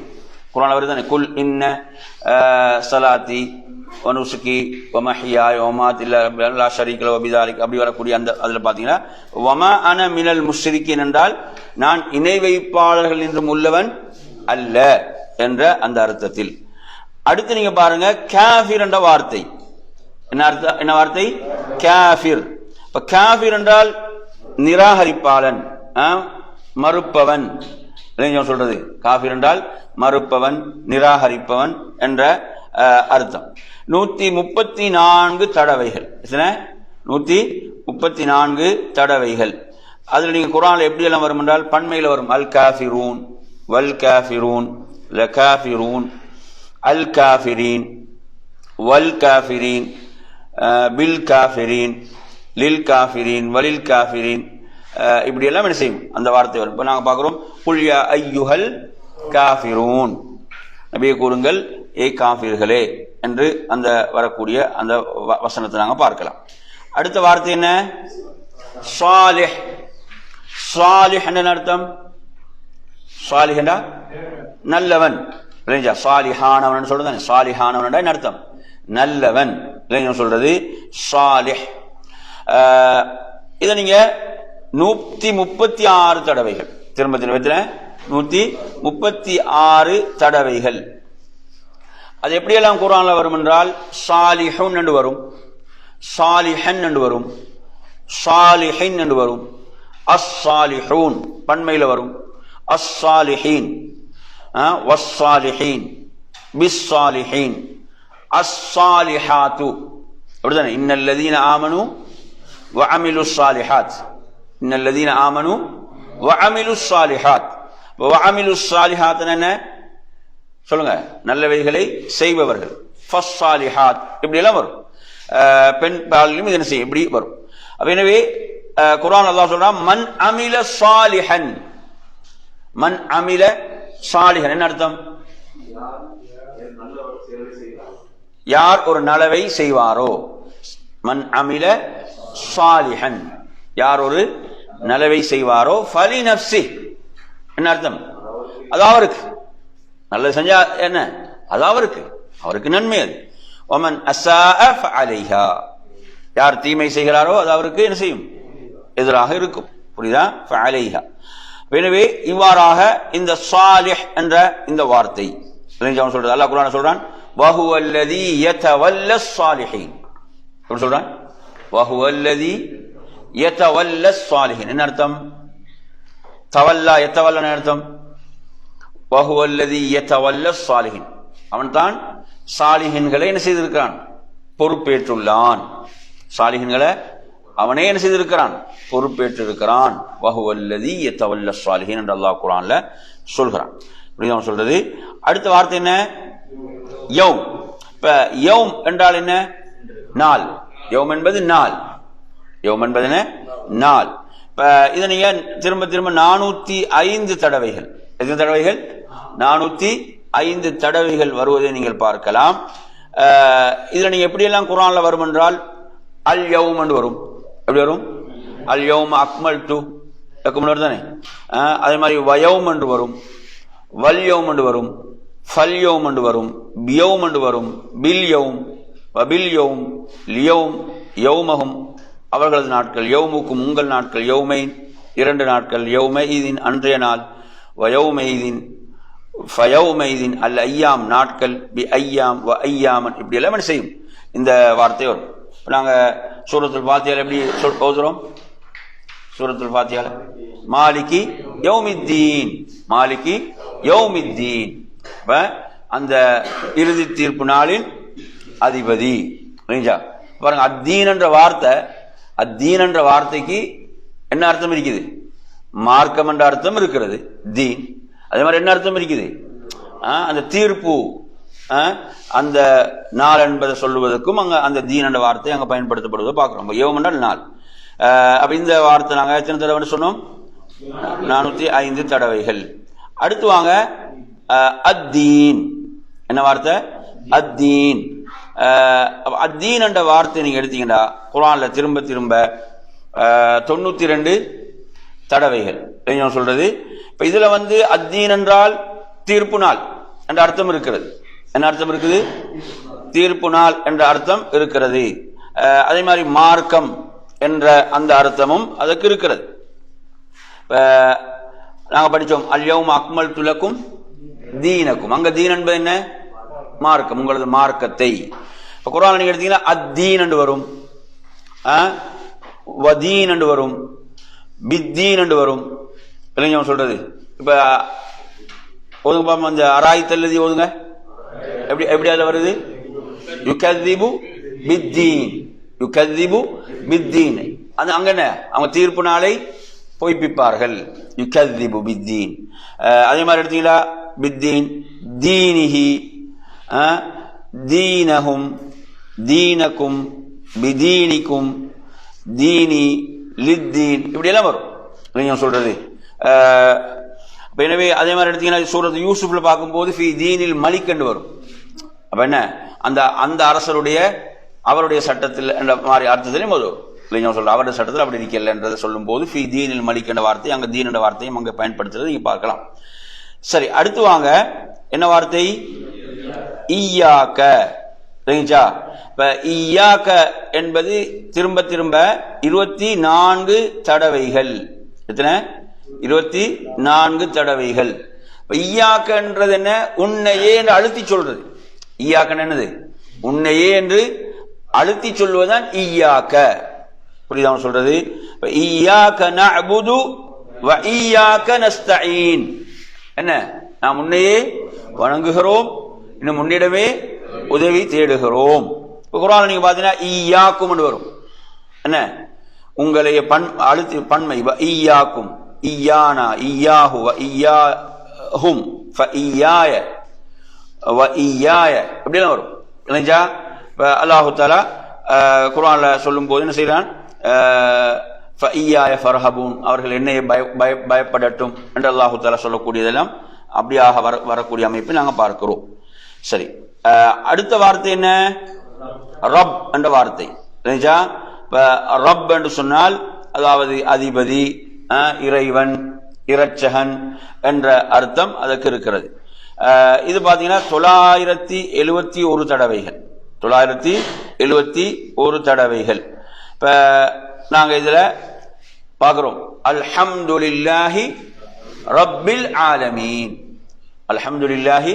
A: குர்ஆன்ல வருது, குல் இன்ன ஸலாத்தி வ நுசுகி வ மஹ்யாய வ மமாத்தி லா ஷரீக லஹு வ பிதாலிக அப்படி வரக்கூடிய அந்த அதுல பாத்தீங்கன்னா வமா அன மினல் முஷ்ரிகீன் என்றால் நான் இணை வைப்பாளர்கள் என்றும் உள்ளவன் அல்ல என்ற அந்த அர்த்தத்தில். அடுத்து நீங்க பாருங்க, காஃபிர் என்ற வார்த்தை என்ன அர்த்தம்? என்ன வார்த்தை? காஃபிர். இப்ப காஃபிர் என்றால் நிராகரிப்பாளன், மறுப்பவன் சொல்றது. காஃபிர் என்றால் மறுப்பவன், நிராகரிப்பவன் என்ற அர்த்தம். 134 தடவைகள். 134 தடவைகள். அதுல நீங்க குர்ஆன்ல எப்படி எல்லாம் வரும் என்றால் பன்மையில வரும். அல் காஃபிரூன், வல் காஃபிரூன், லகாஃபிரூன், அல் காஃபிரீன், வல் காஃபிரீன், பில் காஃபிரீன், லில் காஃபிரீன், வலில் காஃபிரீன், இப்படி எல்லாம் என்ன செய்யும் அந்த வார்த்தை வரும். இப்போ நாங்கள் பார்க்குறோம், குல் யா அய்யுஹல் காஃபிரூன், நபியே கூறுங்கள் ஏ காஃபிர்களே என்று அந்த வரக்கூடிய அந்த வசனத்தை நாங்கள் பார்க்கலாம். அடுத்த வார்த்தை என்ன? சாலிஹ். சாலிஹ் என்ன அர்த்தம்? சாலிஹ் என்றா நல்லவன். சாலிஹானவன் சொல்றது. சாலிஹானவன் என்ன அர்த்தம்? நல்லவன் சொல்றது சாலிஹ். இதை நீங்க 136 தடவைகள் திரும்ப திரும்ப 136 தடவைகள். அது எப்படியெல்லாம் குர்ஆன்ல வரும் என்றால் சாலிஹுன் என்று வரும், சாலிஹன் என்று வரும், சாலிஹின் என்று வரும், அஸ்ஸாலிஹூன் பன்மையில வரும், அஸ்ஸாலிஹீன், வஸ்ஸாலிஹீன், பிஸ்ஸாலிஹீன், அஸ்ஸாலிஹாத்து. அப்படிதானே? இன்னல்லதீன ஆமனு வ அமிலுஸ் ஸாலிஹாத், இன்னல்லதீன ஆமனு வ அமிலுஸ் ஸாலிஹாத். வ அமிலுஸ் ஸாலிஹாத் என்ன சொல்லுங்க? நல்லவைகளை செய்பவர்கள். ஃபஸ்ஸாலிஹாத் இப்படி எல்லாம் வரும். பெண் பாலிலும் இது என்ன செய்யும்? இப்படி வரும். எனவே குர்ஆன் அல்லாஹ் சொல்றான், மன் அமில ஸாலிஹன். மன் அமில ஸாலிஹன் என்ன அர்த்தம்? யார் ஒரு நலவை செய்வாரோ. மன் அமில ஸாலிஹன், யார் ஒரு நலவை செய்வாரோ. ஃபலி நஃப்ஸி என்ன அர்த்தம்? அது அவருக்கு நல்லது செஞ்சா என்ன, அது அவருக்கு, அவருக்கு நன்மை அது. வமன் அஸாஅ ஃபஅலைஹா, யார் தீமை செய்கிறாரோ அது அவருக்கு என்ன செய்யும்? எதிராக இருக்கும். புரியுதா? ஃபஅலைஹா. எனவே இவ்வாறாக இந்த சாலிஹ் என்ற இந்த வார்த்தை சொல்றது. அல்லாஹ் குர்ஆன்ல சொல்றான், வஹுவல்லதீ யதவல்லஸ் ஸாலிஹீன். எப்படி சொல்றான்? வஹுவல்லதீ யதவல்லஸ் ஸாலிஹீன் என்ன அர்த்தம்? தவல்லா யதவல்லா என்ன அர்த்தம்? வஹுவல்லதீ யதவல்லஸ் ஸாலிஹீன், அவன் தான் சாலிஹீன்களை என்ன செய்திருக்கிறான்? பொறுப்பேற்றுள்ளான். சாலிஹீன்களை அவனே என்ன செய்திருக்கிறான்? பொறுப்பேற்றிருக்கிறான். வஹுவல்லதீ யதவல்லஸ் ஸாலிஹீன் என்று அல்லாஹ் குர்ஆன்ல சொல்கிறான். இப்படி சொல்றது. அடுத்த வார்த்தை என்ன? யௌம். இப்ப யௌம் என்றால் என்ன? நாள். யௌம் என்பது நாள். யௌம் என்பது என்ன? நாள். இப்ப இதை நீங்க திரும்ப திரும்ப 405 தடவைகள். எத்தனை தடவைகள்? 405 தடவைகள் வருவதை நீங்கள் பார்க்கலாம். இதுல நீங்க எப்படியெல்லாம் குர்ஆன்ல வரும் என்றால் அல் யௌம் என்று வரும். எப்படி வரும்? அல் யௌம் அக்மல்து லக்கும் தானே. அதே மாதிரி வயௌம் என்று வரும், வல் யௌம் என்று வரும், ஃபல் யௌம் என்று வரும், பியௌம் என்று வரும், பில் யௌம், வபில் யௌம், லியௌம், யௌமஹும் அவர்களது நாட்கள், யௌமுக்கும் உங்கள் நாட்கள், யௌமைன் 2 நாட்கள், யௌமைதின் அன்றைய நாள், வயௌமைதின் ஃபயௌமைதின் அல் ஐயாம் நாட்கள், பி ஐயாம் வ ஐயாமன் இப்படி எல்லாம் என்ன செய்யும் இந்த வார்த்தை வரும். நாங்க சூரத்துல் ஃபாத்திஹால எப்படி ஓதுறோம்? சூரத்துல் ஃபாத்திஹால மாலிகி யௌமித்தீன், மாலிகி யௌமித்தீன், அந்த இறுதி தீர்ப்பு நாளின் அதிபதி. பாருங்க, அத்தீன் என்ற வார்த்தை, அத்தீன் என்ற வார்த்தைக்கு என்ன அர்த்தம் இருக்குது? மார்க்கம் என்ற அர்த்தம் இருக்கிறது, தீன். அதே மாதிரி என்ன அர்த்தம் இருக்குது? அந்த தீர்ப்பு, அந்த நாள் என்பதை சொல்லுவதற்கும் அங்க அந்த தீன் என்ற வார்த்தை அங்க பயன்படுத்தப்படுவதை பார்க்கிறோம். யௌம் என்றால் நாள். அப்ப இந்த வார்த்தை நாங்க எத்தனை தடவை சொன்னோம்? 405 தடவைகள். அடுத்து வாங்க அத்தீன். என்ன வார்த்தை? அத்தீன். அத்தீன் என்ற வார்த்தை நீங்க எடுத்தீங்கன்னா குர்ஆன்ல திரும்ப திரும்ப 92 தடவைகள் சொல்றது. இப்ப இதுல அத்தீன் என்றால் தீர்ப்பு நாள் என்ற அர்த்தம் இருக்கிறது. என்ன அர்த்தம் இருக்குது? தீர்ப்பு நாள் என்ற அர்த்தம் இருக்கிறது. அதே மாதிரி மார்க்கம் என்ற அந்த அர்த்தமும் அதுக்கு இருக்கிறது. நாங்க படிச்சோம் அல்யௌம அக்மல்து லக்கும் தீனக்கும். அங்க தீன் என்பது என்ன? மார்க்கம், உங்களது மார்க்கத்தை. இப்ப குர்ஆன் நீங்க எடுத்தீங்கன்னா அத்தீன் என்று வரும், வதீன் என்று வரும், பித்தீன் என்று வரும். இல்லைங்க சொல்றது. இப்ப ஓதுங்க பாப்போம், அந்த அராய்த்தல்லதி ஓதுங்க. எப்படி எப்படி அதுல வருது? யுகذிபு பித்தீன், யுகذிபு பித்தீன். அது அங்க என்ன? அவங்க தீர்ப்பு நாளை பொய்ப்பிப்பார்கள். யுகذிபு பித்தீன். அதே மாதிரி எடுத்தீங்களா பித்தீன், தீனிஹி, தீனஹும், தீனக்கும், பிதீனிக்கும், தீனி, லித்தீன், இப்படி எல்லாம் வரும் நீங்க சொல்றது. எனவே அதே மாதிரி எடுத்தீங்கன்னா சூரத்து யூசுப்ல பார்க்கும்போது ஃபி தீனில் மலிக் என்று வரும். அப்ப என்ன? அந்த அந்த அரசருடைய அவருடைய சட்டத்தில் என்ற மாதிரி அர்த்தத்திலையும் வரும். இல்லைங்க சொல்ற அவருடைய சட்டத்தில் அப்படி இருக்கல என்றதை சொல்லும் போது ஃபி தீனில் மலிக் என்ற வார்த்தை, அங்க தீன் என்ற வார்த்தையும் அங்க பயன்படுத்துறது நீங்க பார்க்கலாம். சரி, அடுத்து வாங்க என்ன வார்த்தை? ஈயாக்க. சரிங்களா? இப்ப ஈயாக்க என்பது திரும்ப திரும்ப 24 தடவைகள். எத்தனை? 24 தடவைகள். ஈயாக்கன்றது என்ன? உன்னையே என்று அழுத்தி சொல்றது. ஈயாக்க என்னது? உன்னையே என்று அழுத்தி சொல்வதுதான் ஈயாக்க. புரியுதா சொல்றது? ஈயாக்க நஅ்புது வ ஈயாக்க நஸ்தஈன். என்ன? நாம் உன்னையே வணங்குகிறோம், இன்னும் முன்னிடமே உதவி தேடுகிறோம். குர்ஆன்ல நீங்க பாத்தீங்கன்னா ஈயாக்கும் என்று வரும். என்ன? உங்களை அழுத்தி பன்மை. ஈயாக்கும், ஈயானா, ஈயாஹு, வ ஈயாஹும், ஃப ஈயாய, வ ஈயாய, இப்படிலாம் வரும். இல்லையா? அல்லாஹு தஆலா குர்ஆன்ல சொல்லும் போது என்ன செய்றான்? ஃப ஈயாய ஃபர்ஹபூன், அவர்கள் என்னையே பயப்படட்டும் என்று அல்லாஹு தஆலா சொல்லக்கூடியதெல்லாம் அப்படியாக வரக்கூடிய அமைப்பை நாங்க பார்க்கிறோம். சரி, அடுத்த வார்த்தை என்ன? ரப் என்ற வார்த்தை. ரப் என்று சொன்னால் அதாவது அதிபதி, இறைவன், இரட்சகன் என்ற அர்த்தம் அதற்கு இருக்கிறது. இது பாத்தீங்கன்னா 971 தடவைகள். 971 தடவைகள். இப்ப நாங்க இதுல பார்க்கிறோம் அல்ஹம்துலில்லாஹி ரப்பில் ஆலமீன். அல்ஹம்துலில்லாஹி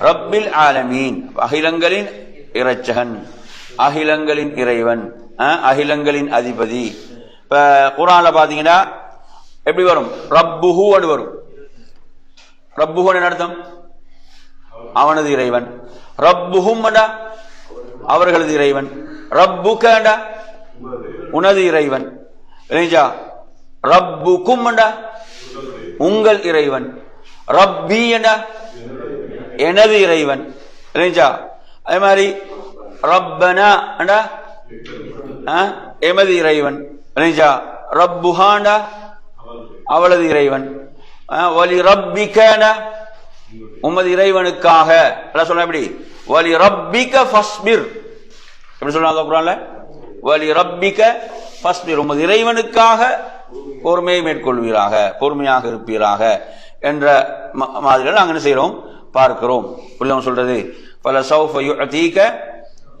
A: ரப்பில் ஆலமீன், அகிலங்களின் இரட்சகன், அகிலங்களின் இறைவன், அகிலங்களின் அதிபதி. இப்ப குர்ஆன்ல பாத்தீங்கன்னா எப்படி வரும்? ரப்புஹு என்று வரும். ரப்புஹு என்ன அர்த்தம்? அவனது இறைவன். ரப்புஹும் என்றா அவர்களது இறைவன். ரப்புக என்றா உனது இறைவன். ரப்புக்கும் என்றா உங்கள் இறைவன். ரப்பி என்றா எனது இறைவன். அதே மாதிரி ரப்பனா என்றா எமது இறைவன். ரப்புஹாண்டா அவளது இறைவன். வலி ரப்பிக உமது இறைவனுக்காக சொல்ல. எப்படி? வலி ரப்பிக ஃபஸ்பிர், எப்படி சொல்றாங்க குர்ஆன்ல? வலி ரப்பிக ஃபஸ்பிர், உமது இறைவனுக்காக பொறுமையை மேற்கொள்வீராக, பொறுமையாக இருப்பீராக என்ற மாதிரிகள் நாங்கள் என்ன செய்யறோம்? பார்க்கிறோம். புரியுதா சொல்றது? ஃபலசௌஃப யுஅதீக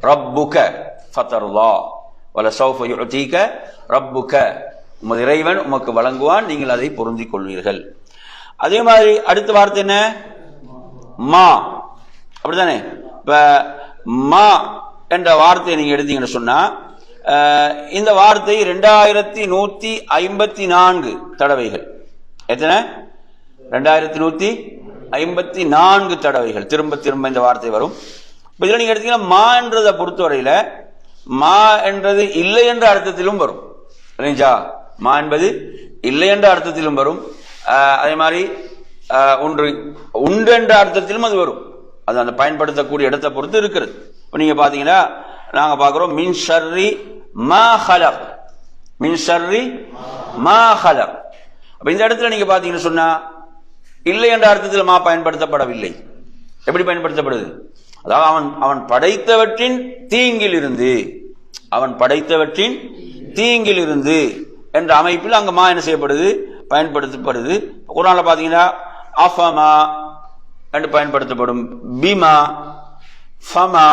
A: ரப்புக ஃபதர்லா, வலசௌஃப யுஅதீக ரப்புக, உமது இறைவன் உமக்கு வழங்குவான், நீங்கள் அதை பொருந்திக் கொள்வீர்கள். அதே மாதிரி அடுத்த வார்த்தை என்ன? மா. அப்படித்தானே? இப்ப மா என்ற வார்த்தையை நீங்க எடுத்தீங்கன்னு சொன்னா இந்த வார்த்தை 2154 தடவைகள். எத்தனை? 2154 தடவைகள் திரும்ப திரும்ப இந்த வார்த்தை வரும். இதுல நீங்க எடுத்தீங்கன்னா மா என்றதை பொறுத்தவரையில மா என்றது இல்லை என்ற அர்த்தத்திலும் வரும். மா என்பது இல்லை என்ற அர்த்தத்திலும் வரும், அதே மாதிரி ஒன்று உண்டு என்ற அர்த்தத்திலும் அது வரும். அது அந்த பயன்படுத்தக்கூடிய இடத்தை பொறுத்து இருக்கிறது. இப்போ நீங்க பாத்தீங்கன்னா நாங்க பார்க்கிறோம் மின் ஷர்ரி மா ஹலக், மின் ஷர்ரி மா ஹலக். அப்ப இந்த இடத்துல நீங்க பாத்தீங்கன்னு சொன்னா இல்லை என்ற அர்த்தத்தில் மா பயன்படுத்தப்படவில்லை. எப்படி பயன்படுத்தப்படுது? அதாவது அவன் அவன் படைத்தவற்றின் தீங்கில் இருந்து, அவன் படைத்தவற்றின் தீங்கில் இருந்து என்ற அமைப்பில் அங்க மா என்ன செய்யப்படுது, பயன்படுத்தப்படுது. குர்ஆன்ல பாத்தீங்கன்னா அஃபமா என்று பயன்படுத்தப்படும், பிமா, ஃபமா,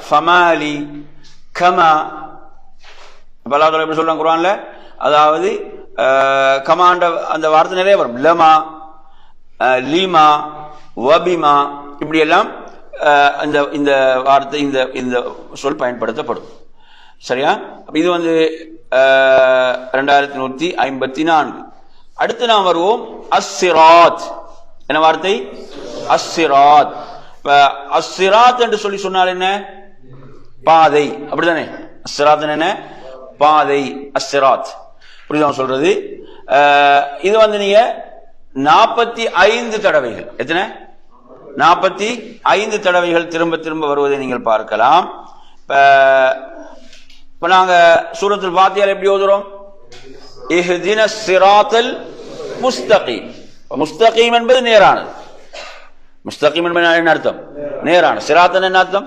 A: ஃபமாலி, கமா. அல்லாஹ் எப்படி சொல்றாங்க குர்ஆன்ல? அதாவது கமாண்ட அந்த வார்த்தை நிறைய வரும். லமா, லீமா, வபிமா, இப்படி எல்லாம் இந்த வார்த்தை இந்த சொல் பயன்படுத்தப்படும். சரியா? இது 2154. அடுத்து நாம் வருவோம் அஸ்ஸிராத். என்ன வார்த்தை? அஸ்ஸிராத். அஸ்ஸிராத் என்று சொல்லி சொன்னால் என்ன? பாதை, அப்படித்தானே? அஸ்ஸிராத் என்ன? பாதை, அஸ்ஸிராத். புரியுதா சொல்றது? இது நீங்க 45 தடவைகள், எத்தனை? 45 தடவைகள் திரும்ப திரும்ப வருவதை நீங்கள் பார்க்கலாம். இப்ப நாங்க சூரத்துல் ஃபாத்திஹா எப்படி ஓதுறோம்? இஹ்தினஸ் ஸிராத்தல் முஸ்தகீம். முஸ்தகீம் என்பது நேரானது. முஸ்தகீம் என்பது என்ன அர்த்தம்? நேரான. ஸிராத் என்ன அர்த்தம்?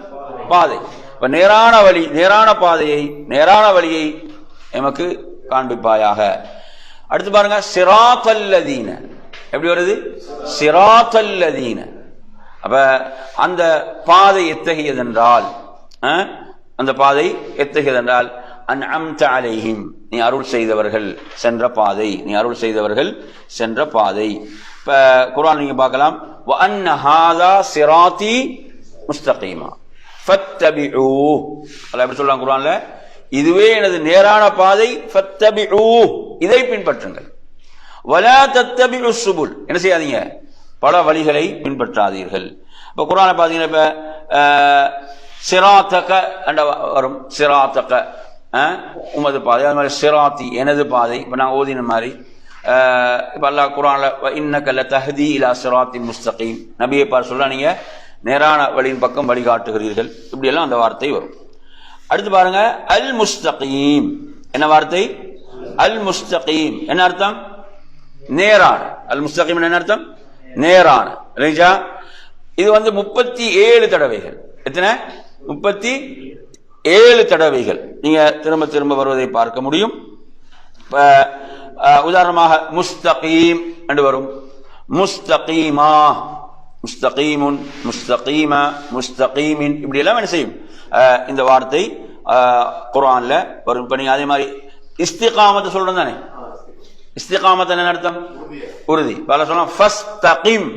A: பாதை. இப்ப நேரான வழி, நேரான பாதையை, நேரான வழியை எமக்கு காண்பிப்பாயாக. அடுத்து பாருங்க, ஸிராத்தல்லதீன எப்படி வருது? ஸிராத்தல்லதீன. அப்ப அந்த பாதை எத்தகையதென்றால், அந்த பாதை எத்தகையதென்றால் அன்அம்த அலைஹிம், நீ அருள் செய்தவர்கள் சென்ற பாதை, நீ அருள் செய்தவர்கள் சென்ற பாதை. இப்ப குர்ஆன் நீங்க பார்க்கலாம், வ அன்ன ஹாதா ஸிராத்தி முஸ்தகீமா ஃபத்தபிஊ. அல்லாஹ் எப்படி சொல்றாங்க குர்ஆன்ல? இதுவே எனது நேரான பாதை, ஃபத்தபிஊ, இதை பின்பற்றுங்கள். வலா தத்தபிஉ ஸுபுல், என்ன செய்யாதீங்க? பல வழிகளை பின்பற்றாதீர்கள். இப்ப குர்ஆனை பாத்தீங்கன்னா இப்ப சிராத்தக என்ற வரும், சிராத்தக உமது பாதை, அது மாதிரி சிராத்தி எனது பாதை. இப்ப நான் ஓதின மாதிரி இப்ப அல்லாஹ் குர்ஆன்ல இன்னக லதஹ்தி இலா சிராத்தின் முஸ்தகீம், நபியை பார் சொல்ல நீங்க நேரான வழியின் பக்கம் வழிகாட்டுகிறீர்கள், இப்படி எல்லாம் அந்த வார்த்தை வரும். அடுத்து பாருங்க, அல் முஸ்தகீம். என்ன வார்த்தை? அல் முஸ்தகீம் என்ன அர்த்தம்? நேரான. அல் முஸ்தகீம் என்ன அர்த்தம்? நேரான. இது 37 தடவைகள். எத்தனை? 37 தடவைகள் நீங்க திரும்ப திரும்ப வருவதை பார்க்க முடியும். உதாரணமாக முஸ்தகீம் என்று வரும், முஸ்தகீமா, முஸ்தகீமுன், முஸ்தகீமா, முஸ்தகீமின், இப்படி எல்லாம் என்ன செய்யும் இந்த வார்த்தை குர்ஆன்ல வரும். இப்ப நீங்க அதே மாதிரி இஸ்திகாமத்தை சொல்றோம் தானே? இஸ்திகாமத் என்ன அர்த்தம்? உறுதி. பல சொல்லலாம் ஃபஸ்தகீம்,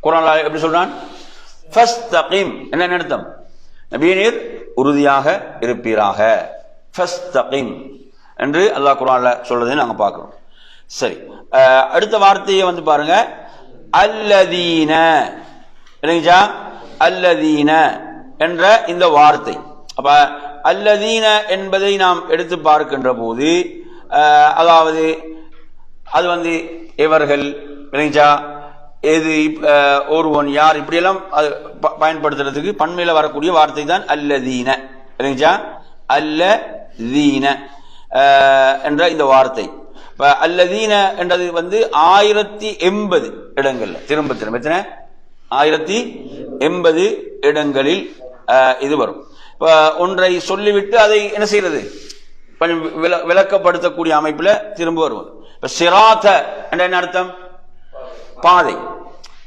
A: குர்ஆன்ல எப்படி சொல்றான்? ஃபஸ்தகீம் என்ன அர்த்தம்? நபியே நீர் உறுதியாக இருப்பீராக, ஃபஸ்தகீம் என்று அல்லாஹ் குர்ஆன்ல சொல்றதை நாங்க பார்க்கிறோம். சரி, அடுத்த வார்த்தையை பாருங்க, அல்லதீன. இல்லைங்களா? அல்லதீன என்ற இந்த வார்த்தை. அப்ப அல்லதீன என்பதை நாம் எடுத்து பார்க்கின்ற போது, அதாவது அது இவர்கள், இல்லைங்களா, எது, ஒருவன், யார், இப்படி எல்லாம் பயன்படுத்துறதுக்கு பன்மையில வரக்கூடிய வார்த்தை தான் அல்லதீன. இல்லைங்களா? அல்லதீன என்ற இந்த வார்த்தை. அல்லதீன என்றது 1080 இடங்கள்ல திரும்ப திரும்ப, எத்தனை? 1080 இடங்களில் இது வரும். இப்ப ஒன்றை சொல்லிவிட்டு அதை என்ன செய்யறது, கொஞ்சம் விளக்கப்படுத்தக்கூடிய அமைப்புல திரும்ப வருவது. இப்ப சிராத்த என்ற என்ன அர்த்தம்? பாதை.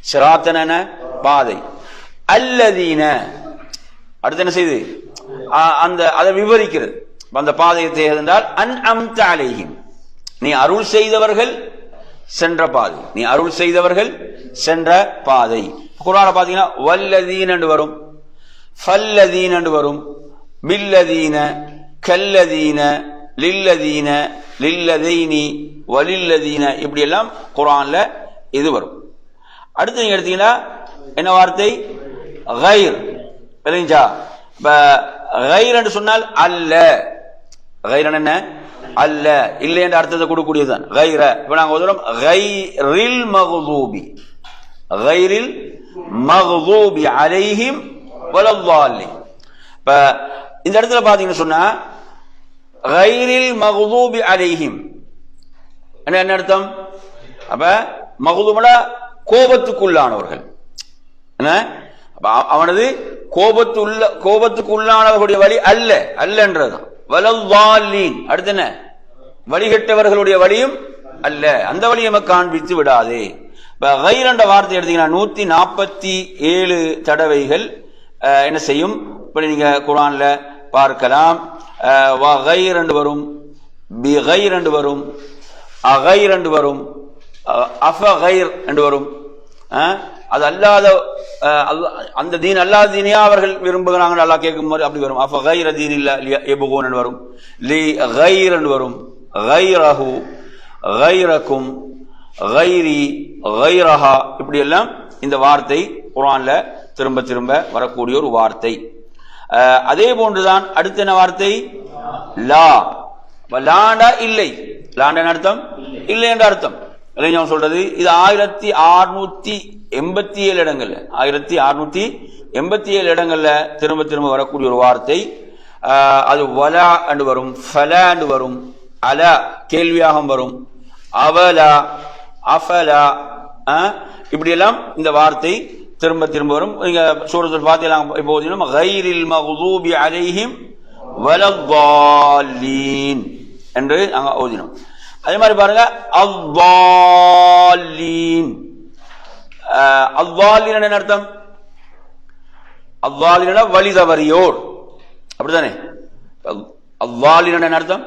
A: சிராத்தன என்ன? பாதை. அல்லதீன அடுத்து என்ன செய்யுது? அதை விவரிக்கிறது. அந்த பாதையை தேர்ந்தால் அன்அம்த அலைஹிம், நீ அருள் செய்தவர்கள் சென்ற பாதை, நீ அருள் செய்தவர்கள் சென்ற பாதை. குர்ஆன்ல பாத்தீங்கன்னா வல்லதீன என்று வரும், ஃபல்லதீன என்று வரும், பில்லதீன, கல்லதீன, லில்லதீன, லில்லதைனி, வலில்லதீன, இப்படி எல்லாம் குர்ஆன்ல இது வரும். அடுத்து நீங்க எடுத்தீங்கன்னா என்ன வார்த்தை? கைர். இல்லைங்களா? கைர் என்று சொன்னால் அல்ல. கைர் என்ன? அல்ல, இல்லை என்ற அர்த்தத்தை கொடுக்கக்கூடியதுதான் கைர. இப்ப நாங்க சொல்றோம் கைரில் மக்தூபி, கைரில் மக்தூபி அலைஹிம் வலல்லாலின். இப்ப இந்த இடத்துல பாத்தீங்கன்னு சொன்னா கைரில் மக்தூபி அலைஹிம் என்ன அர்த்தம்? அப்ப மக்தூபுல கோபத்துக்குள்ளானவர்கள், என்ன அவனது கோபத்துக்குள்ளானவர்களுடைய வழி அல்ல, அல்லன்றதுதான். வலல்லாலின் அடுத்து என்ன? வழிகட்டவர்களுடைய வழியும் அல்ல, அந்த வழியை காண்பித்து விடாதே. கைர் என்ற வார்த்தை எடுத்தீங்கன்னா 147 தடவைகள் என்ன செய்யும்? இப்படி நீங்க குர்ஆன்ல பார்க்கலாம். கைர் என்று வரும், பி கைர் என்று வரும், அகைர் என்று வரும், அஃப கைர் என்று வரும். அது அல்லாத அந்த தீன் அல்லாத தீனியா அவர்கள் விரும்புகிறாங்க, அல்லாஹ் கேட்கும் போது அப்படி வரும். அஃப கைர தீனில்லா யபூன் என்று வரும், லி கைர் என்று வரும், கைரஹு கைரக்கும் கைரி கைரஹா, இப்படி எல்லாம் இந்த வார்த்தை குர்ஆன்ல திரும்ப திரும்ப வரக்கூடிய ஒரு வார்த்தை. அதே போன்றுதான் அடுத்த என்ன வார்த்தை? லா. லாண்டா இல்லை, லாண்ட அர்த்தம் இல்லை என்ற அர்த்தம். சொல்றது இது 1687 இடங்கள்ல 1687 இடங்கள்ல திரும்ப திரும்ப வரக்கூடிய ஒரு வார்த்தை. அது வலா என்று வரும், ஃபலா என்று வரும், அலா கேள்வியாக வரும், அவலா அஃபலா, இப்படி எல்லாம் இந்த வார்த்தை திரும்ப திரும்ப வரும். நீங்க சூரத்துல் ஃபாத்திஹா இப்போ ஓதினோம், கைரில் மக்தூபி அலைஹிம் வலல்லாலீன் என்று நாங்க ஓதினோம். அதே மாதிரி பாருங்க அல்லாலீன். அல்லாலீன் என்ன அர்த்தம்? அல்லாலீன வழி தவறியோர், அப்படித்தானே? அல்லாலீன் என்ன அர்த்தம்?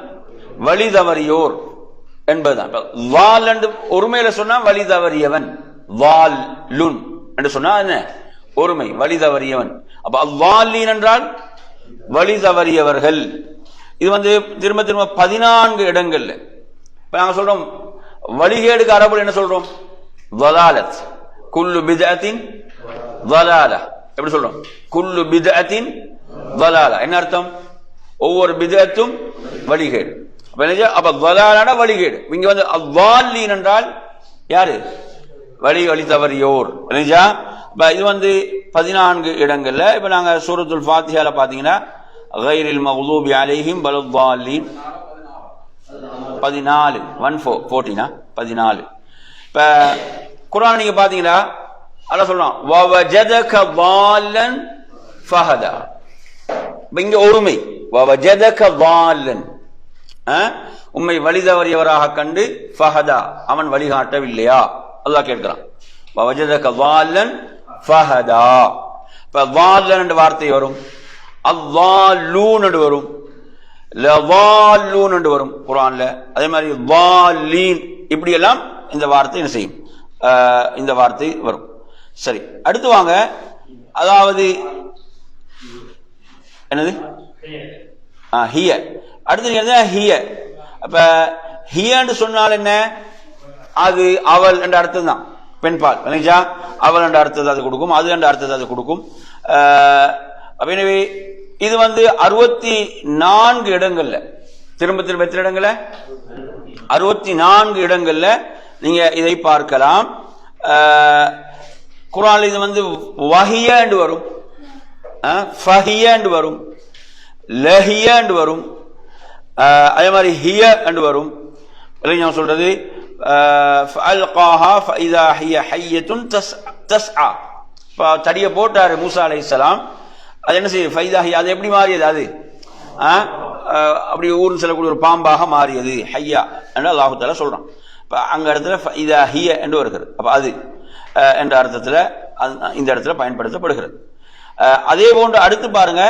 A: வழி தவறியோர் என்பதுதான். வால் என்று ஒருமையில சொன்னா வழி தவறியவன், வால் லுன் என்று சொன்னா என்ன? ஒருமை, வழி தவறியவன். அப்ப அல்லாலீன் என்றால் வழி தவறியவர்கள். இது திரும்ப திரும்ப 14 இடங்கள்ல. நாங்க சொல்றோம் வழிகேடுக்கு அரபுல என்ன சொல்றோம்? ضلالத். குல்லு பித்அத்தின் ضلاله. எப்படி சொல்றோம்? குல்லு பித்அத்தின் ضلاله. என்ன அர்த்தம்? ஒவ்வொரு பித்அத்தும் வழிகேடு. அப்ப ضلالன வழிகேடு. இங்க அல்லாலீன் என்றால் யாரு? வழி தவறியோர். இது 14 இடங்கள்ல. இப்ப நாங்க சூரத்துல் ஃபாத்திஹால பாத்தீங்கன்னா கைரில் மக்தூபி அலைஹிம் வலல்லாலீன் 14 14. இப்ப குர்ஆன் நீங்க பாத்தீங்கன்னா அல்லாஹ் சொல்றான் வவஜதக ضالன் ஃபஹதா. இங்க ஒருமை, வவஜதக ضالன், உம்மை வழிதவறியவராக கண்டு ஃபஹதா அவன் வழிகாட்டவில்லையா? அல்லாஹ் கேட்கிறான். வவஜதக ضالன் ஃபஹதா. இப்ப ضالன் என்ற வார்த்தை வரும், அல்லாலூன் என்று வரும், லவாலூன் என்று வரும் குர்ஆன்ல. அதே மாதிரி வாலீன், இப்படி எல்லாம் இந்த வார்த்தை என்ன செய்யும்? இந்த வார்த்தை வரும். சரி, அடுத்து வாங்க. அதாவது என்னது? ஹிய. அடுத்து ஹிய. அப்ப ஹியன்னு சொன்னால் என்ன? அது அவள் என்ற அர்த்தம் தான், பெண்பால். அவள் என்ற அர்த்தத்தை அது கொடுக்கும், அது என்ற அர்த்தத்தை அது கொடுக்கும். எனவே இது 64 இடங்கள்ல திரும்ப திரும்ப எத்தனை இடங்கள்ல? 64 இடங்கள்ல நீங்க இதை பார்க்கலாம். குர்ஆன்ல இது வஹிய என்று வரும், ஃபஹிய என்று வரும், லஹிய என்று வரும், அதே மாதிரி ஹிய என்று வரும். நான் சொல்றது ஃபஅல்காஹா ஃபஇதா ஹிய ஹய்யத்துன் தஸ்ஆ. தடிய போட்டாரு மூசா அலைஹிஸ்ஸலாம். அது என்ன செய்யுது? ஃபைதாஹி, அது எப்படி மாறியது? அது அப்படி ஊர்னு சொல்லக்கூடிய ஒரு பாம்பாக மாறியது, ஹையா என்று அல்லாஹ் தஆலா சொல்றான். அங்க இடத்துல ஃபைதாஹிய என்று வருகிறது. அப்ப அது என்ற அர்த்தத்துல இந்த இடத்துல பயன்படுத்தப்படுகிறது. அதே போன்று அடுத்து பாருங்க,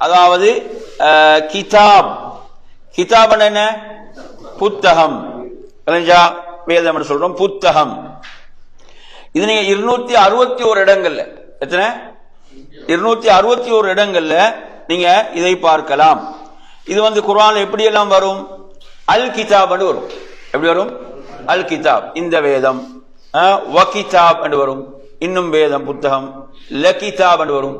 A: அதாவது கிதாப். கிதாப் என்ன? புத்தகம். வேதம் என்று சொல்றோம், புத்தகம். இது நீங்க 261 இடங்கள்ல, எத்தனை? 261 இடங்கள்ல நீங்க இதை பார்க்கலாம். இது குர்ஆன்ல எப்படி எல்லாம் வரும்? அல் கிதாப் என்று வரும். எப்படி வரும்? அல் கிதாப், இந்த வேதம். வ கிதாப் என்று வரும், இன்னும் வேதம், புத்தகம். ல கிதாப் என்று வரும்.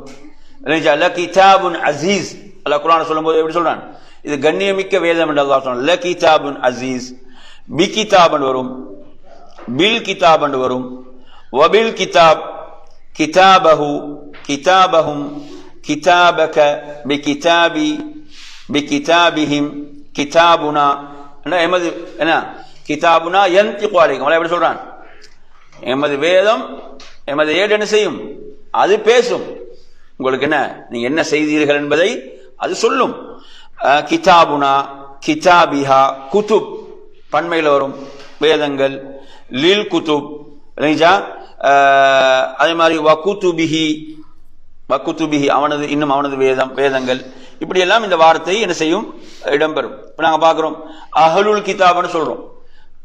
A: ல கிதாபுன் அசீஸ். அல்லாஹ் குர்ஆன்ல சொல்லும்போது எப்படி சொல்றான்? இது கண்ணியமிக்க வேதம் என்று அல்லாஹ் சொன்னான். ல கிதாபுன் அசீஸ், பி கிதாப் என்று வரும், பில் கிதாப் என்று வரும், வபில் கிதாப், கிதாபஹு, கிதாபஹும், கிதாபக, பி கிதாபி, பி கிதாபிஹிம், கிதாபுனா. எமது என்ன கிதாபுனா யன்திகு அலைக்கும், அல்ல எப்படி சொல்றான்? எமது வேதம், எமது ஏடு என்ன செய்யும்? அது பேசும். உங்களுக்கு என்ன, நீங்க என்ன செய்தீர்கள் என்பதை அது சொல்லும். கிதாபுனா, கிதாபிஹா, குதுப் பன்மையில் வரும் வேதங்கள், லில் குதுப், அதே மாதிரி வகுதுபிஹி, வகுதுபிஹி அவனது, இன்னும் அவனது வேதங்கள், இப்படி எல்லாம் இந்த வார்த்தை என்ன செய்யும்? இடம்பெறும். இப்ப நாங்க பாக்குறோம் அஹ்லுல் கிதாப்னு சொல்றோம்.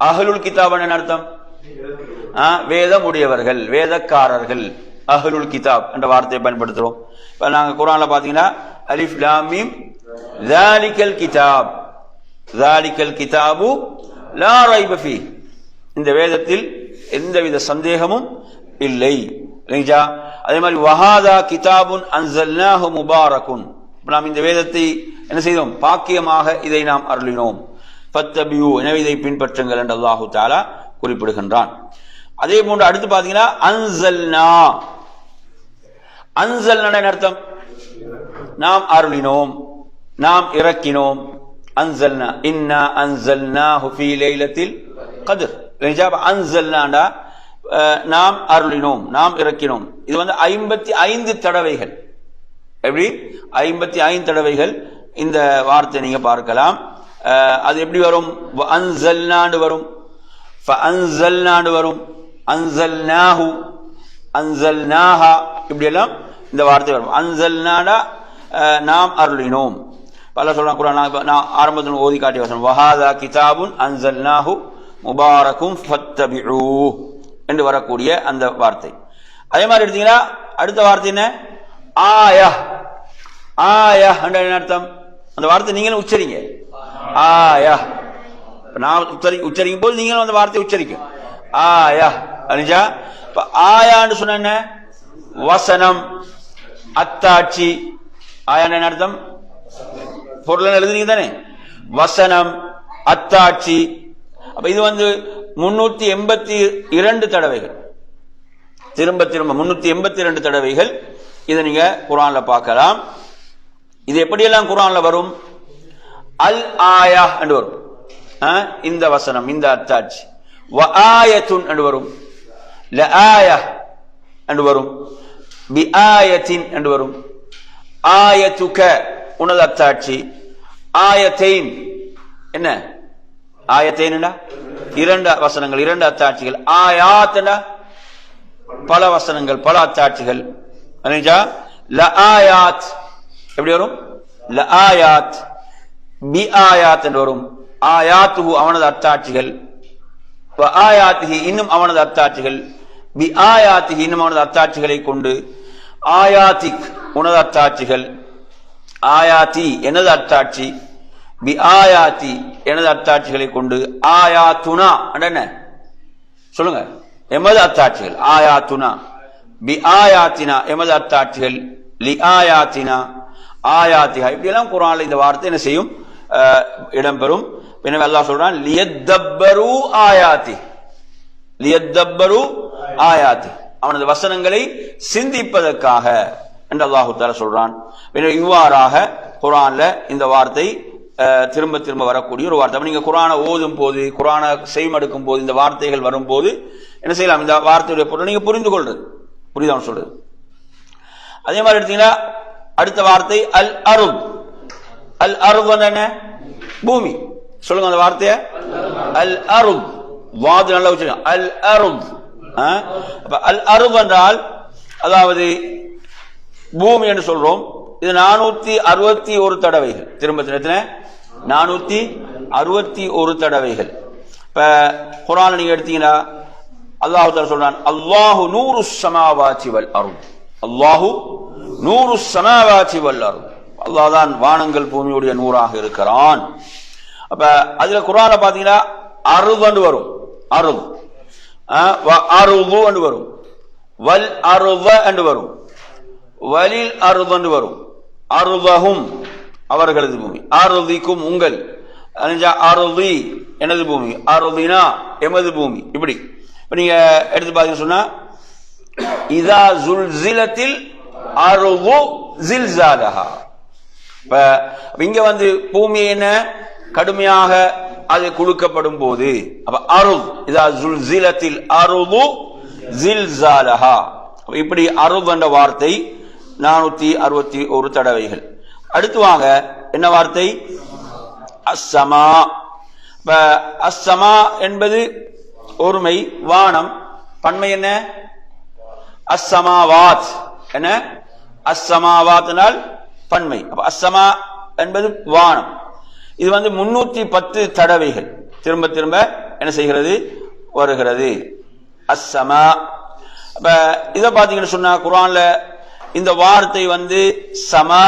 A: அஹ்லுல் கிதாப் என்ன அர்த்தம்? வேதம் உடையவர்கள், வேதக்காரர்கள், அஹ்லுல் கிதாப் என்ற வார்த்தையை பயன்படுத்துறோம். இப்ப நாங்க குர்ஆன்ல பாத்தீங்கன்னா அலிஃப் லாம் மீம் ஸாலிகல் கிதாப், ஸாலிகல் கிதாபு லா ரைப ஃபீ, இந்த வேதத்தில் எந்தவித சந்தேகமும் இல்லை. அதே மாதிரி வஹாதா கிதாபுன் அன்ஸல்னாஹு முபாரகுன், நாம் இந்த வேதத்தை என்ன செய்தோம்? பாக்கியமாக இதை நாம் அருளினோம். ஃபத்தபியூ, எனவே இதை பின்பற்றுங்கள் என்று அல்லாஹு தஆலா குறிப்பிடுகின்றான். அதே போன்று அடுத்து பாத்தீங்கன்னா அன்ஸல்னா, அன்ஸல்னா அர்த்தம் நாம் அருளினோம், நாம் இறக்கினோம். அன்ஸல்னா இன்னா அன்ஸல்னாஹு ஃபீ லைலத்தில் கத்ர், அன்ஸல்னா நாம் அருளினோம், நாம் இறக்கினோம். இது 55 தடவைகள். எப்படி 55 தடவைகள் இந்த வார்த்தை நீங்க பார்க்கலாம். அது எப்படி வரும்? அன்ஸல்னாண்டு வரும், ஃபஅன்ஸல்னாண்டு வரும், அன்ஸல்னாஹு, அன்ஸல்னாஹா, இப்படி எல்லாம் இந்த வார்த்தை வரும். அன்ஸல்னாடா நாம் அருளினோம். பல சொல்றான் குர்ஆன். நான் ஆரம்பத்தில் ஓதி காட்டிய வசனம் வஹாதா கிதாபுன் அன்ஸல்னாஹு முபாரக்கும் ஃபத்தபிஊ என்று வரக்கூடிய அந்த வார்த்தை. அதே மாதிரி எடுத்தீங்கன்னா அடுத்த வார்த்தை என்ன? ஆயா. ஆயா என்ற என்ன அர்த்தம்? அந்த வார்த்தை நீங்களும் உச்சரிங்க. ஆயா, நான் உச்சரிக்கும் போது நீங்களும் அந்த வார்த்தை உச்சரிக்கும். ஆயா அனிஜா. ஆயான்னு சொன்ன என்ன? வசனம், அத்தாட்சி. ஆயான்னு என்ன அர்த்தம்? பொருள் எழுதுனீங்க தானே? வசனம், அத்தாட்சி. அப்ப இது 382 தடவைகள், திரும்ப திரும்ப 382 தடவைகள் இதை நீங்க குர்ஆன்ல பார்க்கலாம். இது எப்படியெல்லாம் குர்ஆன்ல வரும்? அல் ஆயா என்று வரும், இந்த வசனம், இந்த அத்தாட்சி. வ ஆயத்துன் என்று வரும், ல ஆயா என்று வரும், பி ஆயத்தின் என்று வரும், ஆயத்துக உனது அத்தாட்சி, ஆயத்தைன் என்ன? ஆயத்தைனா 2 வசனங்கள், 2 அத்தாட்சிகள். ஆயாத்னா பல வசனங்கள், பல அத்தாட்சிகள். ல ஆயாத் எப்படி வரும்? ல ஆயாத், பி ஆயாத் என்று வரும். ஆயாத்துஹு அவனது அத்தாட்சிகள், வ ஆயாத்திஹி இன்னும் அவனது அத்தாட்சிகள், பி ஆயாத்திஹி இன்னும் அவனது அத்தாட்சிகளை கொண்டு, ஆயாத்திக் உனது அத்தாட்சிகள், ஆயாத்தி எனது அத்தாட்சி, பி ஆயாத்தி எனது அத்தாட்சிகளை கொண்டு, ஆயாத்துனா என்ன சொல்லுங்க? எமது அத்தாட்சிகள். ஆயாத்துனா, பி ஆயாத்தினா எமது அத்தாட்சிகள், லி ஆயாத்தினா, ஆயாத்திஹா. இப்படி எல்லாம் குர்ஆன்ல இந்த வார்த்தை என்ன செய்யும்? இடம்பெறும். எனவே அல்லாஹ் சொல்றான் லியத்தப்பரு ஆயாத்தி, லியத்தப்பரு ஆயாத்தி, அவனது வசனங்களை சிந்திப்பதற்காக என்று அல்லாஹு தஆலா சொல்றான். எனவே இவ்வாறாக குர்ஆன்ல இந்த வார்த்தை திரும்ப திரும்ப வரக்கூடிய ஒரு வார்த்தை. நீங்க குர்ஆனை ஓதும் போது, குர்ஆனை செய்மடுக்கும் போது, இந்த வார்த்தைகள் வரும்போது என்ன செய்யலாம்? இந்த வார்த்தையுடைய பொருள் நீங்க புரிந்து கொள்றது, புரியுதான் சொல்றது. அதே மாதிரி எடுத்தீங்கன்னா அடுத்த வார்த்தை அல் அருத். அல் அருத் என்ன? பூமி. சொல்லுங்க அந்த வார்த்தைய. அல் அருத், வாது நல்லா வச்சுருங்க. அல் அருத். அல் அருத் என்றால் அதாவது பூமி என்று சொல்றோம். இது 461 தடவைகள். திரும்ப 461 தடவைகள். இப்ப குர்ஆன் நீங்க எடுத்தீங்கன்னா அல்லாஹ் தஆலா சொல்றான் அல்லாஹு நூருஸ் ஸமாவாதி வல் அர்த், அல்லாஹு நூருஸ் ஸமாவாதி வல் அர்த், அல்லாஹ் தான் வானங்கள் பூமியுடைய நூறாக இருக்கிறான். அப்ப அதுல குர்ஆன்ல பாத்தீங்கன்னா அர்த் என்று வரும், அர்த், வ அர்து என்று வரும், வல் அர்த என்று வரும், வலில் அர்த் என்று வரும், அர்தஹும் அவர்களது பூமி. அர்திக்கும் உங்கள், அர்தி எனது பூமி, அர்தினா எமது பூமி. இப்படி நீங்க எடுத்து பார்த்தீங்கன்னு சொன்னா இதா ஜுல்சிலத்தில் அர்து ஜில்சாலஹா. இங்க வந்து பூமி என்ன கடுமையாக அது குலுக்கப்படும் போது, அப்ப அருள் இதா ஜுல்சிலத்தில் அர்து ஜில்சாலஹா. இப்படி அருள் என்ற வார்த்தை 461 தடவைகள். அடுத்து வாங்க, என்ன வார்த்தை? அஸ்ஸமா. அஸ்ஸமா என்பது ஒருமை, வானம். பன்மை என்ன? அஸ்ஸமாவாத். என்ன? அஸ்ஸமாவாத்னால் பன்மை. அப்ப அஸ்ஸமா என்பது வானம். இது வந்து 310 தடவைகள் திரும்ப திரும்ப என்ன செய்கிறது? வருகிறது. அஸ்ஸமா. அப்ப இதை பார்த்தீங்கன்னு சொன்னா குர்ஆன்ல இந்த வார்த்தை வந்து சமா